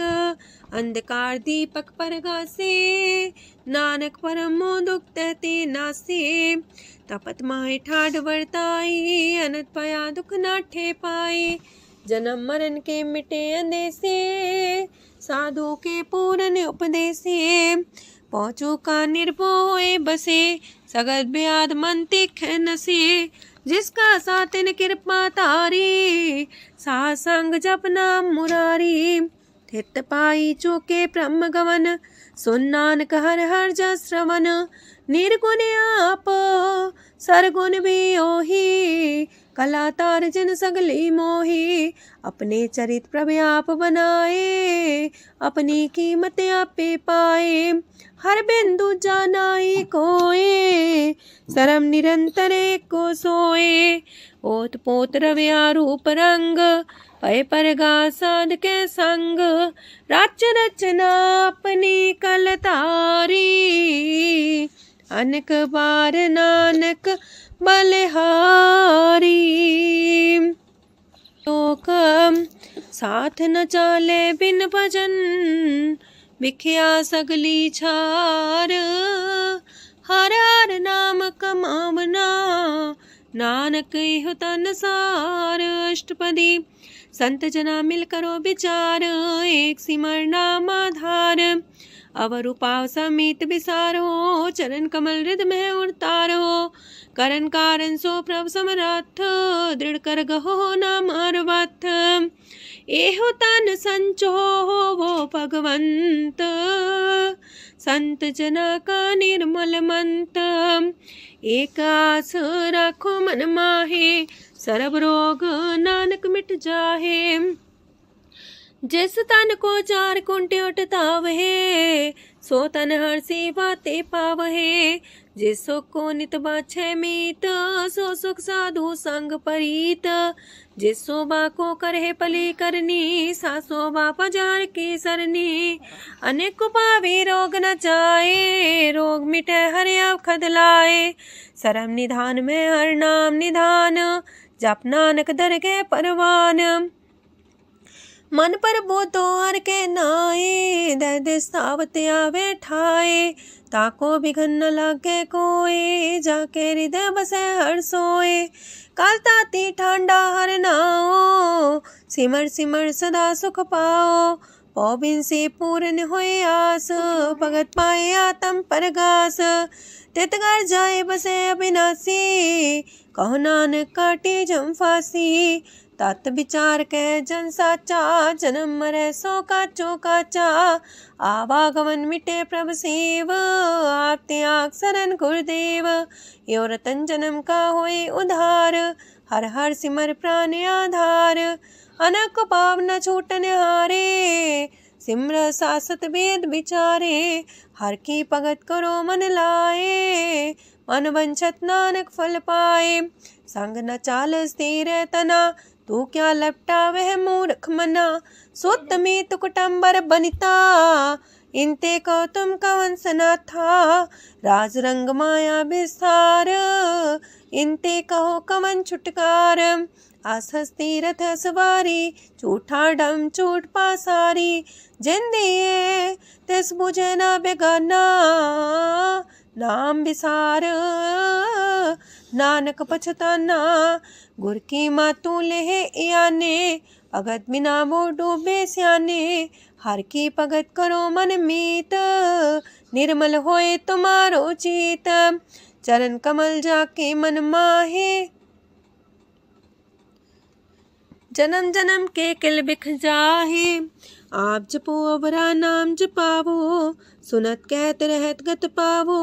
अंधकार दीपक परगासे, नानक परम मोह दुख तहते नासे। तपत माहे ठाड वर्ताई, अनत पया दुख नाठे पाए। जन्म मरण के मिटे अंदेसे, साधु के पूरन उपदेसे। पहुँचो का निर्भय बसे, सगत ब्याद मन तिख नसे। जिसका सातिन कृपा तारी, साथ संग जप नाम मुरारी। थित पाई चूके ब्रह्म गवन, सुन नानक हर हर जस श्रवण। निर्गुण आप सरगुण भी ओही, कला तार जिन सगली मोही। अपने चरित प्रभ आप बनाए, अपनी कीमत आपे पाए। हर बिंदु जानाई कोय, सरम निरंतर को सोए। ओत पोत रव्या रूप रंग, पय परगा साध के संग। राच रचना अपनी कलतारी, अनेक बार नानक बलिहारी। लोक साथ न चाले बिन भजन, बिखिया सगली छार। हर हर नाम कमावना, नानक इह तन सार। अष्टपदी संत जना मिल करो विचार, एक सिमर नाम आधार। अवर उपाव समीत विसारो, चरण कमल हृद में उतारो। करन कारण सो प्रभ समरथ, दृढ़ कर गहो नाम अर्वथ। एहो तन संचो वो भगवंत, संत जना का निर्मल मंत। एक आस राखो मन माहे, सरब रोग नानक मिट जाहे। जिस तन को 4 कुंटे उठतावहे, सो तन हर सेवा ते पावहे। जिस सुख को नित बाछे मीत, सो सुख साधु संग परीत। जिस शोभा को करहे पली करनी, सा शोभा पजार की सरनी। अनेक पावे रोग न जाए, रोग मिटे हर अवखद लाए। सरम निधान में हर नाम निधान, जप नानक दरगह परवान। मन पर बोधो हर के नाए, दह दिस सावत आवे ठाए। ताको बिघन न लागे कोय, जाके हृदय बसे हर सोए। काल ताती ठांडा हर नाओ, सिमर सिमर सदा सुख पाओ। पौबिन से पूर्ण होए आस, भगत पाए आत्म परगास। तित घर जाए बसे अविनाशी, कहो नानक काटे जम फांसी। तत् विचार के जन साचा, जन्म मरै सो काचो काचा। आवागमन मिटे प्रभ सेव, आप त्याग शरण गुरुदेव। यो रतन जन्म का होए उधार, हर हर सिमर प्राण आधार। अनक पाप न छूटन हारे, सिमर सासत वेद विचारे। हर की भगत करो मन लाए, मन वंचत नानक फल पाए। संग न चाल स्थिर तना, तू क्या लपटा वह मूर्ख मना। सुत में तु कुटुम्बर बनिता, इनते को तुम कवन सना था। राज रंग माया विस्तार, इनते कहो कवन छुटकार। आसस तीरथ सवारी, झूठा डम झूठ पासारी। जिन दिए तिस बुझे न बेगाना, नाम विसार नानक पछताना। गुर की मातू लेह याने, भगत बिना वो डूबे स्याने। हर की भगत करो मन मीत, निर्मल होए तुम्हारो चित। चरण कमल जाके मन माहे, जन्म जन्म के किल बिख जाहे। आप जपो अवरा नाम जपावो, सुनत कहत रहत गत पावो।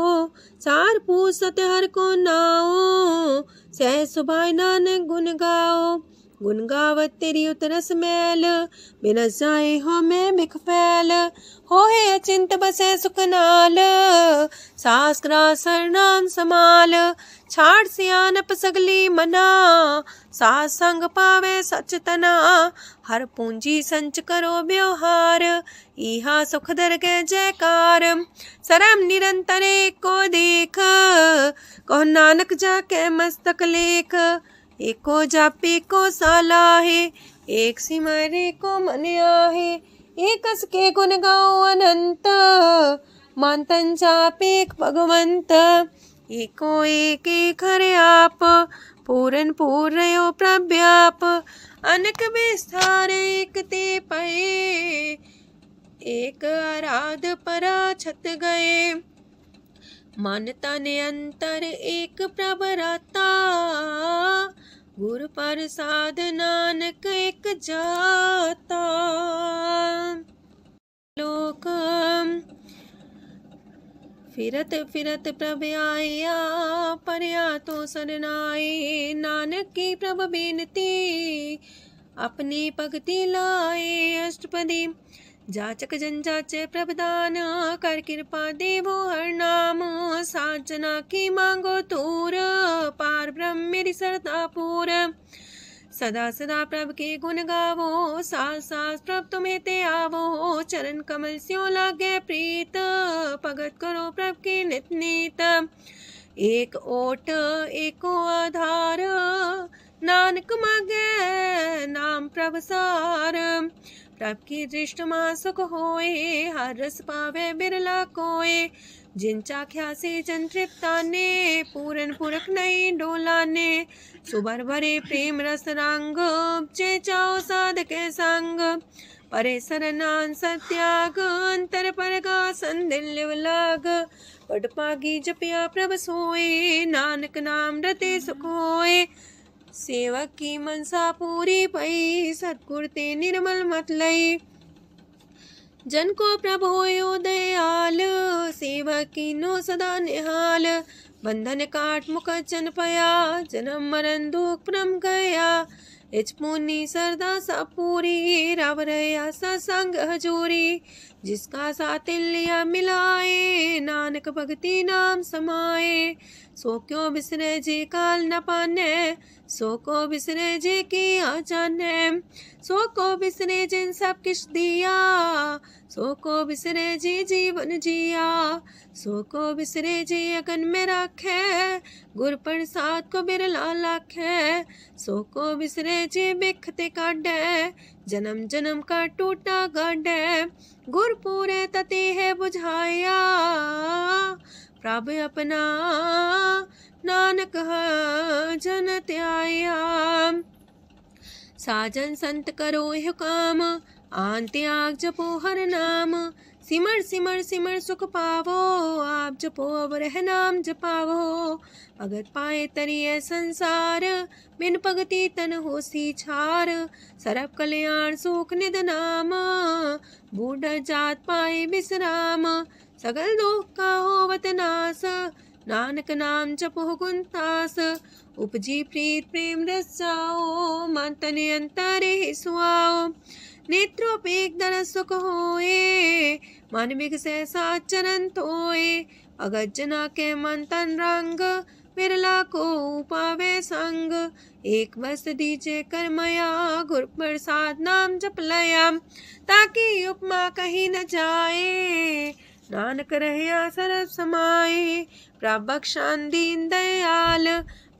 सार पूछ सत हर को नाओ, सह सुभाय नानक गुन गाओ। गुन गावत तेरी उतरस मैल, बिनस जाए हो मैं बिख फैल। हो है अचिंत बसे सुखनाल, सास ग्रास हर नाम समाल। छाड़ सियानप सगली मना, सास संग पावे सच तना। हर पूंजी संच करो व्यवहार, इहा सुख दरगह जयकार। सरम निरंतर को देख, कहो नानक जाके मस्तक लेख। एको जापे को सालाहे, एक सिमरे को मन आहे। एकस के गुण गाओ अनंत, मानतन जापे भगवंत। एको एक एक हरे आप, पूरन पूर्णयो प्रव्याप। अनक विस्तार एक ते पए, एक आराध परा छत गए। मन तन अंतर एक प्रभ राता, गुर प्रसाद नानक एक जाता। लोक फिरत फिरत प्रभ आया, परया तो सरनाए। नानक की प्रभ बेनती, अपनी भगति लाए। अष्टपदी जाचक जन जाचे प्रभदान, कर कृपा देवो हर नाम। सात जना की मांगो तूर, पार ब्रह्म मेरी सरदा पूर। सदा सदा प्रभ के गुण गावो, सास सास प्रभ तुम्हें ते आवो। चरण कमल स्यों लागे प्रीत, भगत करो प्रभ के नित नीत। एक ओट एको आधार, नानक मांगे नाम प्रभ सार। प्रभ की दृष्टि मां सुख होए, हर रस पावे बिरला कोय। जिन चाख्या से जन तृप्ताने, पूरन पुरख नहीं डोलाने। सुबर भरे प्रेम रस रंग, जे चाओ साधके संग। परे सरनान सत्याग, अंतर परगा संदिल लाग। पट पागी जपिया प्रभ सोए, नानक नाम रते सुख होए। सेवक की मनसा पूरी पई, सतगुर ते निर्मल मत लई। जन को प्रभु होयो दयाल, सेवक की नो सदा निहाल। बंधन काट मुख चन पया, जन्म मरण दुख परम गया। इच पुनी सरदा सा पूरी, राव रया सत्संग हजूरी। जिसका सातिल्य मिलाए, नानक भगति नाम समाए। सो क्यों बिसरे जी काल न पाने, सो को बिसरे जी की आ जाने। सो को बिसरे जिन सब किछ दिया, सो को बिसरे जी जीवन जिया। सो को बिसरे जी अगन में राखे, गुर प्रसाद को बिरला लाखे। सो को बिसरे जी बिखते काढ़े, जन्म जन्म का टूटा गाढ़े। गुर पूरे तति है बुझाया, प्रभु अपना नानक जन त्याया। साजन संत करो यह काम, आन त्याग जपो हर नाम। सिमर सिमर सिमर सुख पावो, आप जपो अब रह नाम जपावो। भगत पाए तरिए संसार, बिन भगति तन होसी छार। सरब कल्याण सुख निध नाम, बूढ़ जात पाए विश्राम। सगल दुख का होवत नाश, नानक नाम जपो गुणतास। उपजी प्रीत प्रेम रस जाओ, मन तन अंतर ही सुआओ। नेत्रोपेक दर सुख होए, मन बिगसे सात चरण तोए। अगत जना के मन तन रंग, बिरला को पावे संग। एक बस दीजे कर मया, गुर प्रसाद नाम जप लया। ताकि उपमा कहीं न जाए, नानक रहया सरस समाए। प्रभु बख्शान दीन दयाल,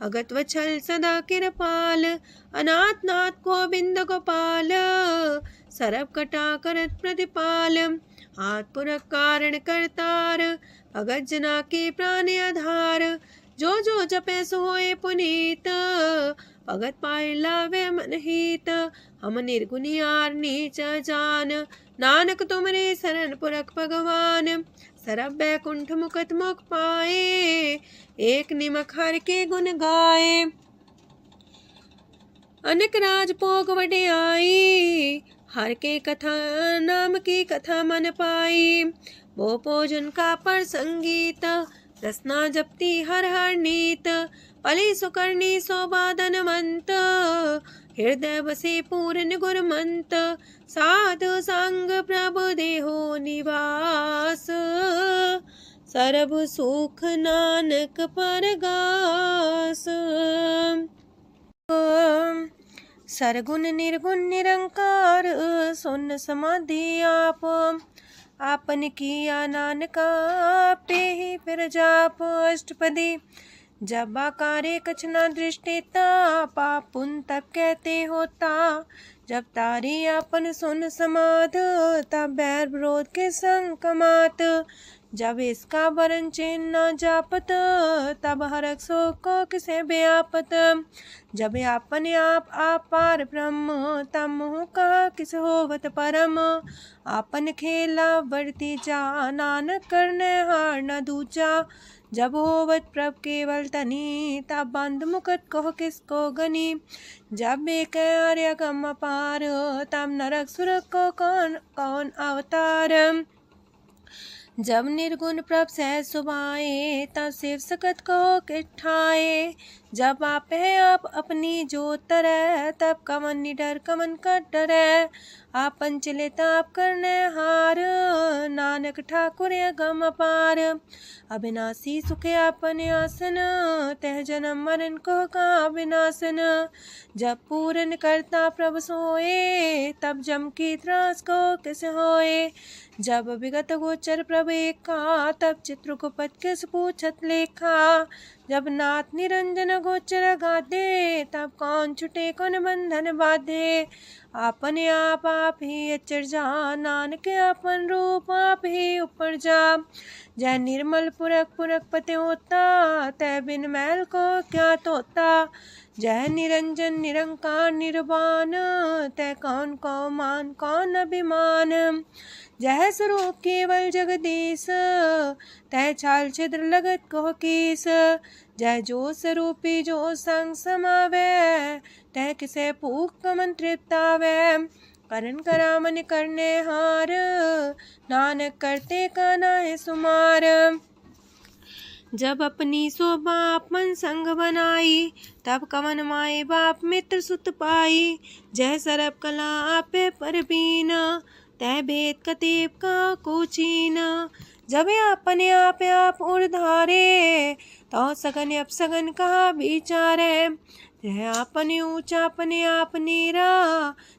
अगत वछल सदा कृपाल। अनाथ नाथ गोविंद गोपाल, सरब कटा करत प्रतिपाल। हाथ पुरख कारण करतार, भगत जना के प्राण आधार। जो जो जपे सो होए पुनीत, भगत पाए लावे मन हित। हम निर्गुनियार नीच जान, नानक तुमरे शरण पुरख भगवान। सरब बैकुंठ मुकत मुख पाए, एक निमक हर के गुण गाए। अनेक राज भोग वड्याई, हर के कथा नाम की कथा मन पाई। वो भोजन का पर संगीत, रसना जपती हर हर नीत। पली सुकर्णी शोभा धनवंत, हृदय बसे पूर्ण गुरमंत। साधु संग प्रभु देहो निवास, सर्व सुख नानक परगास। सरगुण निर्गुण निरंकार, सुन समाधि आप। आपन किया नानका, पे ही फिर जाप। अष्टपदी जब आकारे कछ न दृष्टिता, पाप पुण्य तब कहते होता। जब तारी आपन सुन समाध, तब बैर विरोध के संग कमात। जब इसका वरण चिन्ह न जापत, तब हरक शोक को किसे व्यापत। जब आपने आप पार ब्रह्म, तब मोह का किस होवत परम। आपन खेला बढ़ती जा, नानक करने हार न दूजा। जब होवत प्रभ केवल तनी, तब बंद मुकट कहो किसको गनी। जब एक आर्य गम पार, तब नरक सुरक को कौन कौन अवतार। जब निर्गुण प्रभ सहज सुभाए, तब शिव सकत को किठाए। जब आप है आप अपनी जो तरह, तब कमन निडर कमन का डरे। आपन चले ताप करने हार, नानक ठाकुर गम पार। अविनाशी सुखे आपन आसन, तह जन्म मरण को का विनाशन। जब पूरन करता प्रभु सोए, तब जम की त्रास को किस होए। जब विगत गोचर प्रभु एका, तब चित्रगुप्त किस पूछत लेखा। जब नाथ निरंजन गोचर गाधे, तब कौन छुटे कौन बंधन बाधे। आपने आप ही अचर जा, नानक आपन रूप आप ही ऊपर जा। जय निर्मल पुरख पुरख पते होता, तय बिन मैल को क्या तोता। जय निरंजन निरंकार निर्वाण, तय कौन को मान कौन अभिमान। जय स्वरूप केवल जगदीश, तय छाल छिद्र लगत को कीस। जय जो स्वरूपी जो संग समावे, तय किसे पूक कमन तृप्तावे। करण करामन करने हार, नानक करते का नाहि सुमार। जब अपनी शोभा आपन संग बनाई, तब कवन माए बाप मित्र सुत पाई। जय सरब कला आपे परबीन, तह भेद कतीब का कुचीन। जब अपने आप उर्धारे, तो सगन अपसगन कहा विचारे। तह अपने ऊंचा अपने आप नीरा,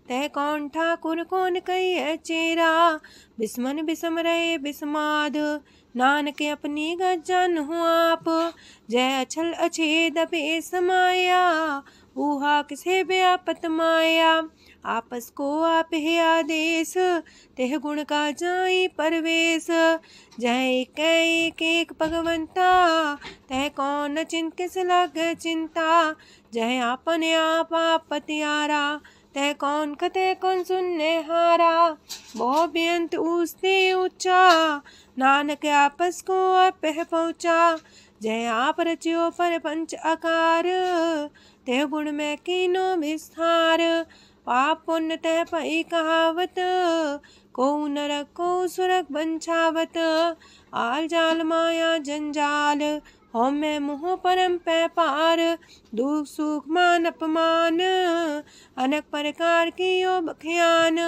तह कौन ठाकुर कौन कही चेरा। बिस्मन बिसम रहे बिस्माद, नानक अपनी गजन हो आप। जय अछल अछेद पे समाया, ऊहा किसे व्यापत माया। आपस को आप है आदेश, तेह गुण का जाई परवेश। जय एक एक भगवंता, तह कौन चिंत किस लग चिंता। जय अपने आप पतियारा, तह कौन कते कौन सुनने हारा। बहु बेअंत ऊसते ऊंचा, नानक आपस को आप पहुँचा। जय आप रचियो पर पंच आकार, तह गुण में कीनो विस्तार। पाप पुण्य तह पई कहावत, को नरक को सुरग बंछावत। आल जाल माया जंजाल, हो मैं मुँह परम पै पार। दुख सुख मान अपमान, अनेक प्रकार की यो बख्यान।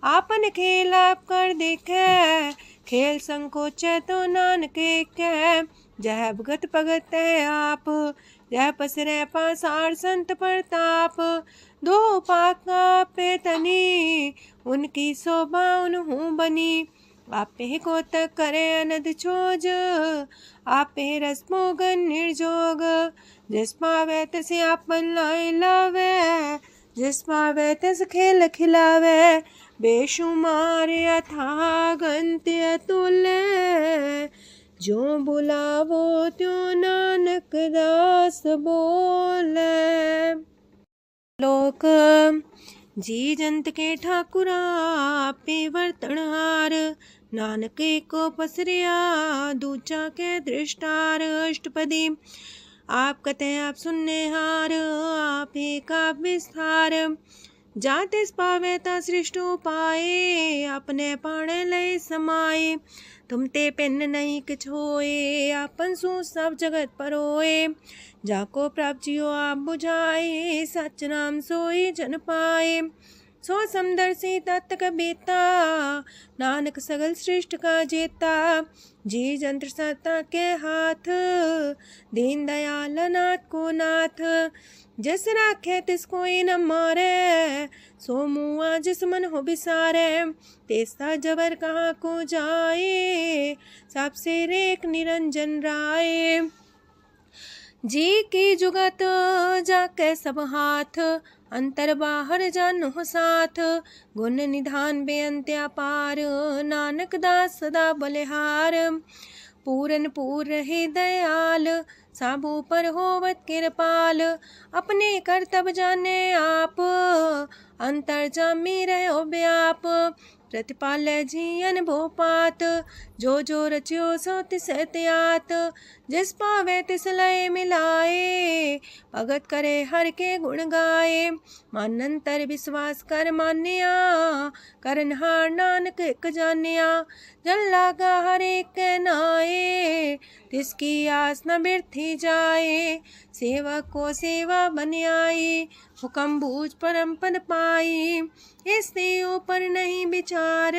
आपन खेल आप कर देखे, खेल संकोच तो नानक कह। जय भगत भगत है आप, जय पसरे पासार संत प्रताप। दो पाका पे तनी, उनकी शोभा उन्हूं बनी। आपे को तक करे अनद छोज, आपे रस मोगन निर्जोग। जिस पावे तसे आपन लाई लावे, जिस पावे तस खेल खिलावे। बेशुमार अथा गंत अतुल्य, जो बुलावो त्यों नानक दास बोले। लोक जी जंत के ठाकुरा, आपे वर्तनहार। नानक को पसरिया, दूजा के दृष्टार। अष्टपदी आप कते आप सुनने हार, आप का विस्तार। जातिस पावे ता सृष्टो पाए, अपने पाणे लय समाए। तुम ते पिन नहीं किछ होए, आपन सु सब जगत परोए। जाको प्राप्त जियो आप बुझाए, सच नाम सोई जन पाए। सो समदर्शी तत्क बेता, नानक सगल सृष्ट का जेता। जी जंत्र सत्ता के हाथ, दीन दयाल नाथ को नाथ। जिस राखे तिस कोई न मारे, सो मुआ जिस मन हो बिसारे। तेस्ता जबर कहाँ को जाए, सबसे रेख निरंजन राय। जी की जुगत जाके सब हाथ, अंतर बाहर जानो साथ। गुण निधान बेअंत अपार, नानक दास सदा बलिहार। पूरन पूर रहे दयाल, साबू पर होवत कृपाल। अपने कर्तव्य जाने आप, अंतर जामी रहो व्याप। प्रतिपाल्य जीयन भोपात, जो रचियो सो तिस त्यात। जिस पावे तिस लय मिलाए, भगत करे हर के गुण गाए। मानंतर विश्वास कर मान्या, करनहार नानक एक जान्या। जल लागा हर एक नाए, तिसकी आस न बिरथी जाए। सेवक को सेवा बन आई, हुक्म बूझ परम पद पाई। इससे ऊपर नहीं विचार,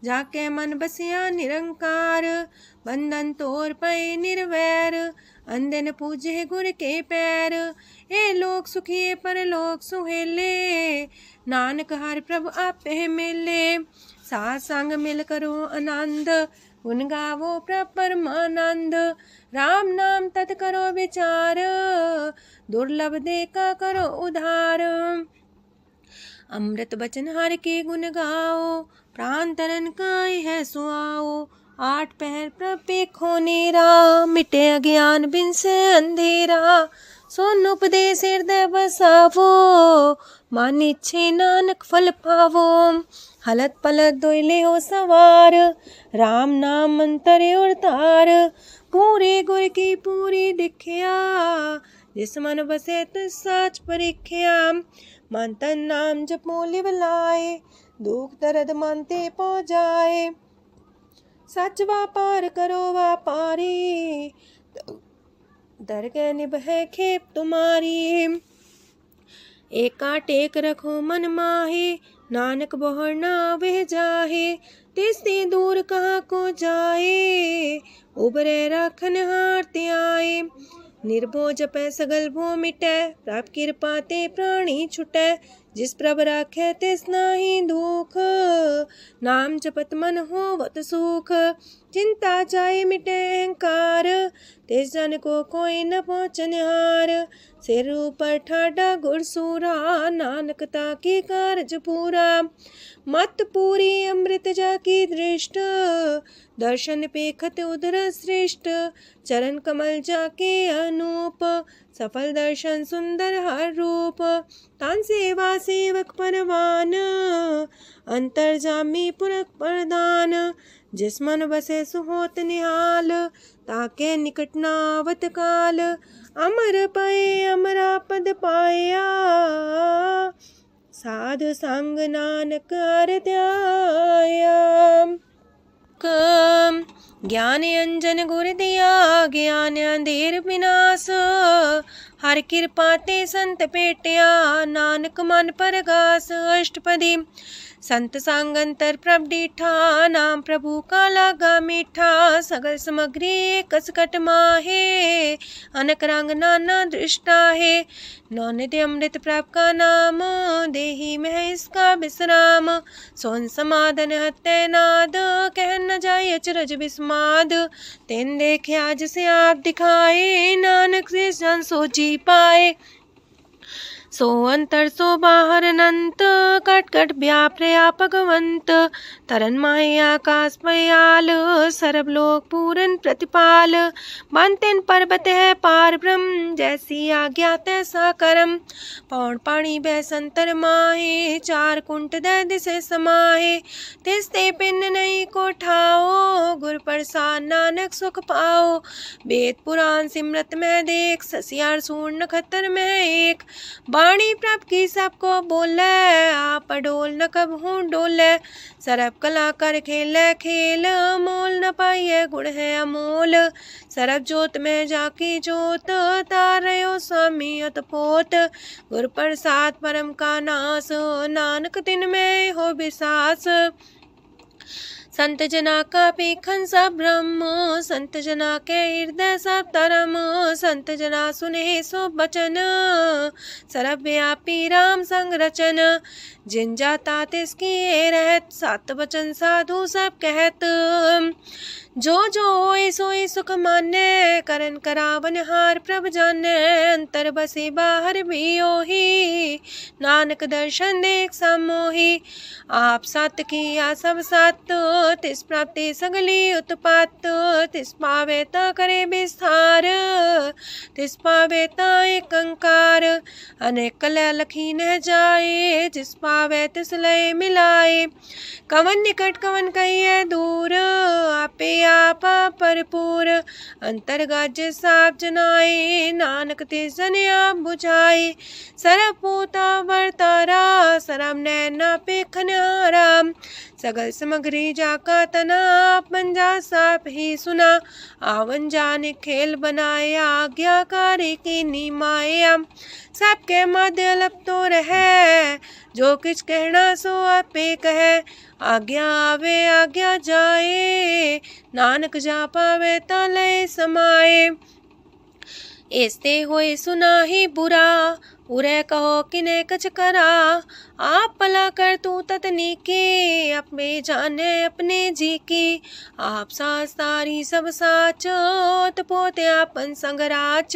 जाके मन बसिया निरंकार। बंधन तोड़ पे निर्वैर, अंधन पूजे गुर के पैर। ए लोक सुखिए पर लोक सुहेले, नानक हर प्रभु आपे मिले। साथ संग मिल करो आनंद, गुण गावो प्रभु परमानंद। राम नाम तत् करो विचार, दुर्लभ देखा करो उधार। अमृत बचन हर के गुण गाओ, प्राण तरन काय है सुआओ। आठ पहर प्रभ पेखो नेरा, मिटे अज्ञान बिन से अंधेरा। सोन उपदेश हृदय बसावो, मान इच्छे नानक फल पावो। हलत पलत दोइले हो सवार, राम नाम मंत्र उड़तार। पूरे गुर की पूरी दिखिया, जिस मन बसे तिस साच परिख्या। मन तन नाम जपो लिव लाए, दुख दर्द मानते पो जाए। सच व्यापार करो व्यापारी, दरगह निभे खेप तुम्हारी। एका टेक रखो मन माहे, नानक बहुर ना वह जाहे, तिसते दूर कहाँ को जाए। उबरे राखन हार ते आए, निर्भो जपै सगल भो मिटै। प्रभ कृपा ते प्राणी छुटै, जिस प्रभ राखै तिस नाहि दुख। नाम जपत मन होवत सुख, चिंता जाए मिटै अहंकार। तिस जन को कोई न पहुँचनिहार, सिर ऊपर ठाडा गुरसूरा। नानक ताके कारज पूरा, मत पूरी अमृत जाकी दृष्ट। दर्शन पेखत उदर श्रेष्ठ, चरण कमल जाके अनूप। सफल दर्शन सुंदर हर रूप, तान सेवा सेवक परवान। अंतर जामी पुरख प्रदान, जिस मन बसे सुहोत निहाल। ताके निकट नावत काल, अमर पए अमरा पद पाया। साधु संग नानक हर ध्याया। ज्ञान अंजन गुर दिया, ज्ञान अंधेर विनाश। हर कृपा ते संत पेटिया, नानक मन परगास। अष्टपदी संत संगंतर प्रभ डीठा, नाम प्रभु का लागा मीठा। सगल समग्री कसकट माहे, अनक रंग नाना दृष्टा है। नौनिधि अमृत प्रभ का नाम, देही में इसका विश्राम। सोन समाधन हत्ते नाद, कह न जाय अचरज विस्माद। तेन देखे आज से आप दिखाए, नानक से जन सो जी पाए। सो अंतर सो बाहर अनंत, कट कट व्याप रया भगवंत। तरन माहे आकाश पयाल, सरब लोक पूरन प्रतिपाल। बनतेन पर्वत है पार ब्रह्म, जैसी आज्ञा तैसा करम। पौन पाणी बह संतर माहे, चार कुंट दह दिसे समाहे। तिसते पिन नहीं को ठाओ, गुर प्रसाद नानक सुख पाओ। वेद पुराण सिमरत में देख, ससियार सूर नखत्तर में एक। वाणी प्रभ की सबको बोले, आप डोल न कबहू डोले। सरब कला कर खेले खेल, मोल न पाइए गुण है अमोल। सरब जोत में जाकी जोत, तारयो स्वामी अतपोत। गुर प्रसाद परम का नास, नानक तिन में हो विसास। संत जना का पेखन सब ब्रह्म, संत जना के हृदय सब धर्म। संत जना सुने सो बचन, सरब व्यापी राम संग रचन। जिन जाता तिसकी रहत, सात वचन साधु सब कहत। जो जो होए सोए सुख माने, करन करावन हार प्रभ जाने। अंतर बसे बाहर भी ओही, नानक दर्शन देख समोही। आप सत किया सब सत, तिस प्राप्ति सगली उत्पात। तिस पावे ता करे विस्तार, तिस पावे ता एक अंकार। अनेक कलय लखी न जाए, जिस पावे तिस लय मिलाए। कवन निकट कवन कहिए दूर, आपे आपा भरपूर। अंतर्गत साप जनाए, नानक तिस जन आप बुझाए। सरब पूता वर्तारा, सरम नैना पेखन आराम। सगल समग्री जाका तना, पंजा साप ही सुना। आवन जाने खेल बनाया, आज्ञाकारी की निमाया। सबके मध्य लप तो रहे, जो किछ कहना सो आपे कहे। आज्ञा आवे आज्ञा जाए, नानक जा पावे ता लय समाए। ऐसते होए सुना ही बुरा, उरे कहो किने कछ करा। आप भला कर तू ततनी के, अपने जाने अपने जी की। आप सास तारी सब साच, पोते आपन संग राच।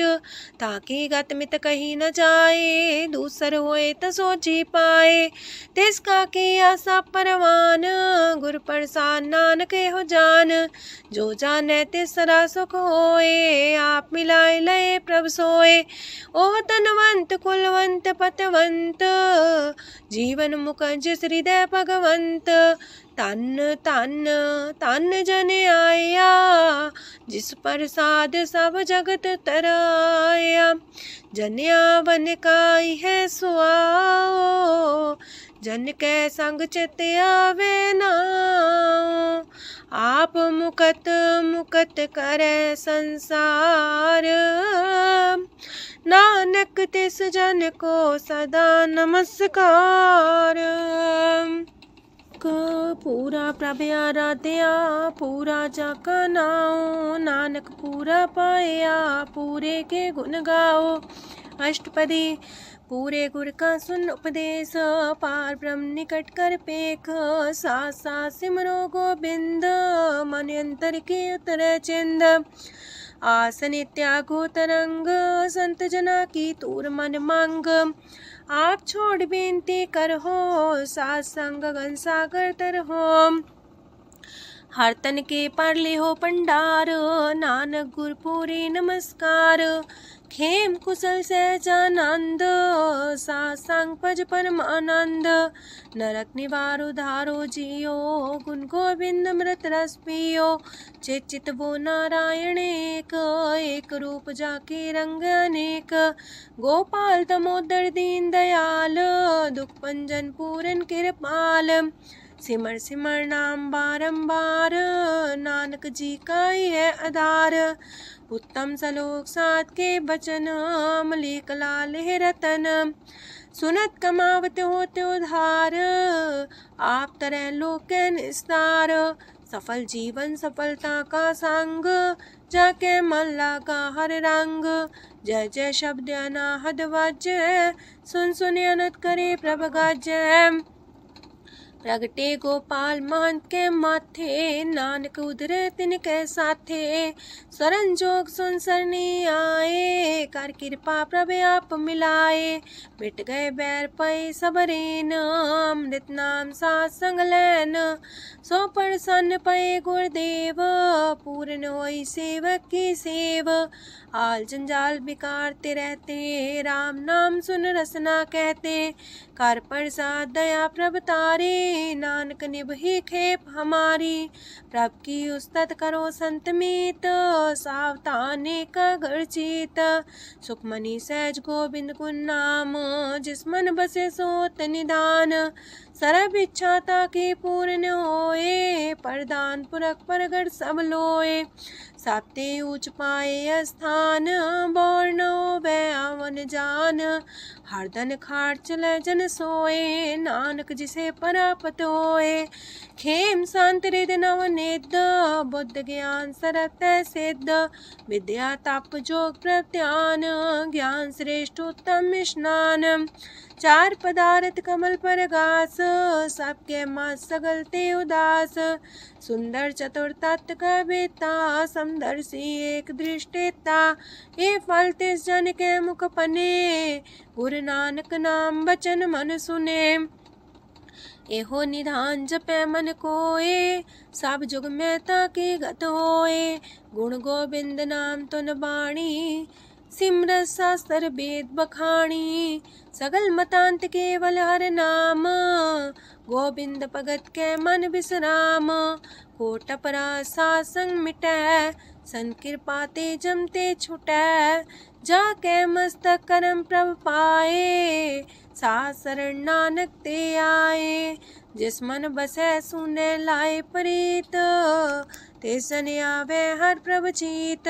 ताकि गत मित कही न जाए, दूसर होए त सोची पाए। तिसका किया सब परवान, गुर प्रसाद नानक हो जान। जो जाने तिसरा सुख होए, आप मिलाए लय प्रभ सोए। ओह तनवंत कुलवंत पतवंत, जीवन मुकज हृदय भगवंत। तन तन तन जन आया, जिस प्रसाद सब जगत तराया। जन्या बन काई है सुआओ, जन के संग चित आवे नाओ। आप मुकत मुकत करे संसार, नानक तिस जन को सदा नमस्कार। पूरा प्रभ आराध्या पूरा जाका नाओ, नानक पूरा पाया पूरे के गुण गाओ। अष्टपदी पूरे गुर का सुन उपदेश, पार ब्रह्म निकट कर पेख। साथ साथ सिमरो गोबिंद, मन अंतर के उतर चिंद। आसन त्यागो तरंग, संत जना की तूर मन मांग। आप छोड़ बेनती कर हो, सात संग गगन सागर तर हो। हर तन के पर ले हो पंडार, नानक गुर पूरे नमस्कार। खेम कुशल सहजानंद, सात संग भज परमानंद। नरक निवार उधारो जियो, गुण गोविंद मृत रस पियो। चित वो नारायण एक, एक रूप जाके रंग अनेक। गोपाल तमोदर दीन दयाल, दुख पंजन पूरन कृपाल। सिमर सिमर नाम बारंबार, नानक जी का ही है आधार। उत्तम सलोक सात के बचन, मलिक लाल है रतन। सुनत कमावत होते उधार, आप तरह लोक निस्तार। सफल जीवन सफलता का संग, जाके मन लागा हर रंग। जय जय शब्द अनाहद वाजय, सुन सुन अनत करे प्रभ गाजय। प्रगटे गोपाल महंत के माथे, नानक उधरे तिनके साथे। स्वरन जोग सुन सरनी आए, कर कृपा प्रभ आप मिलाए। मिट गए बैर पै सबरेन, अमृत नाम सात संग लैन। सो प्रसन्न पै गुरुदेव, पूर्ण होई सेवक की सेव। आल जंजाल बिकारते रहते, राम नाम सुन रसना कहते। कर प्रसाद दया प्रभ तारे, नानक निभही खेप हमारी। प्रभ की उस्तत करो संत मीत, सावधाने का घर चीत। सुखमनी सहज गोविंद गुण नाम, जिस मन बसे सोत निधान। सर्व इच्छा ताकि पूर्ण होए, प्रदान पुरख परगट सब लोए। साप्ते ऊंच पाए स्थान, बोर न होवे आवन जान। हरदन खाट चले जन सोए, नानक जिसे परापत होए। खेम शांत हृदय नवनिध, बुद्ध ज्ञान सरत सिद्ध। विद्या तप जोग प्रत्यान, ज्ञान श्रेष्ठ उत्तम स्नान। चार पदार्थ कमल पर घास, सबके मत सगलते उदास। सुंदर चतुर तत्व का बेता, समदर्शी एक दृष्टिता। ये फल तिस जन के मुख पने, गुरु नानक नाम बचन मन सुने। एहो निधान जपे मन कोए, सब जुग में ताकि गत होए। गुण गोविंद नाम तुन बाणी, सिमरत शास्त्र वेद बखाणी। सगल मतांत केवल हर नाम, गोविंद भगत के मन विश्राम। कोट अपराध सात संग मिटै, सन कृपा ते जमते छुटै। जाके मस्तक करम प्रभ पाए, सात शरण नानक ते आए। जिस मन बसै सुने लाए प्रीत, तिस जन आवे हर प्रभ चीत।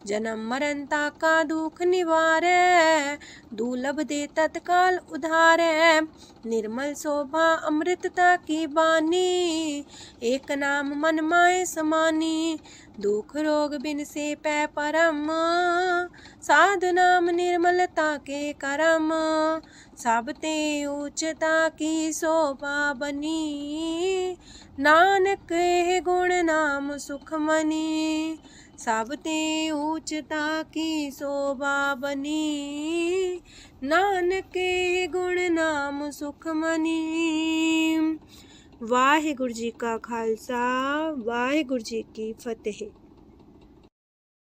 जन्म मरण का दुख निवारै, दुर्लभ दे तत्काल उधारै। निर्मल शोभा अमृतता की बानी, एक नाम मन माए समानी। दुख रोग बिन से पै परम, साधु नाम निर्मलता के करम। सब ते उच्चता की शोभा बनी, नानक है गुण नाम सुखमनी। सब ते उच्चता की शोभा बनी, नानक है गुण नाम सुखमनी। वाहिगुरु जी का खालसा, वाहिगुरु जी की फतेह।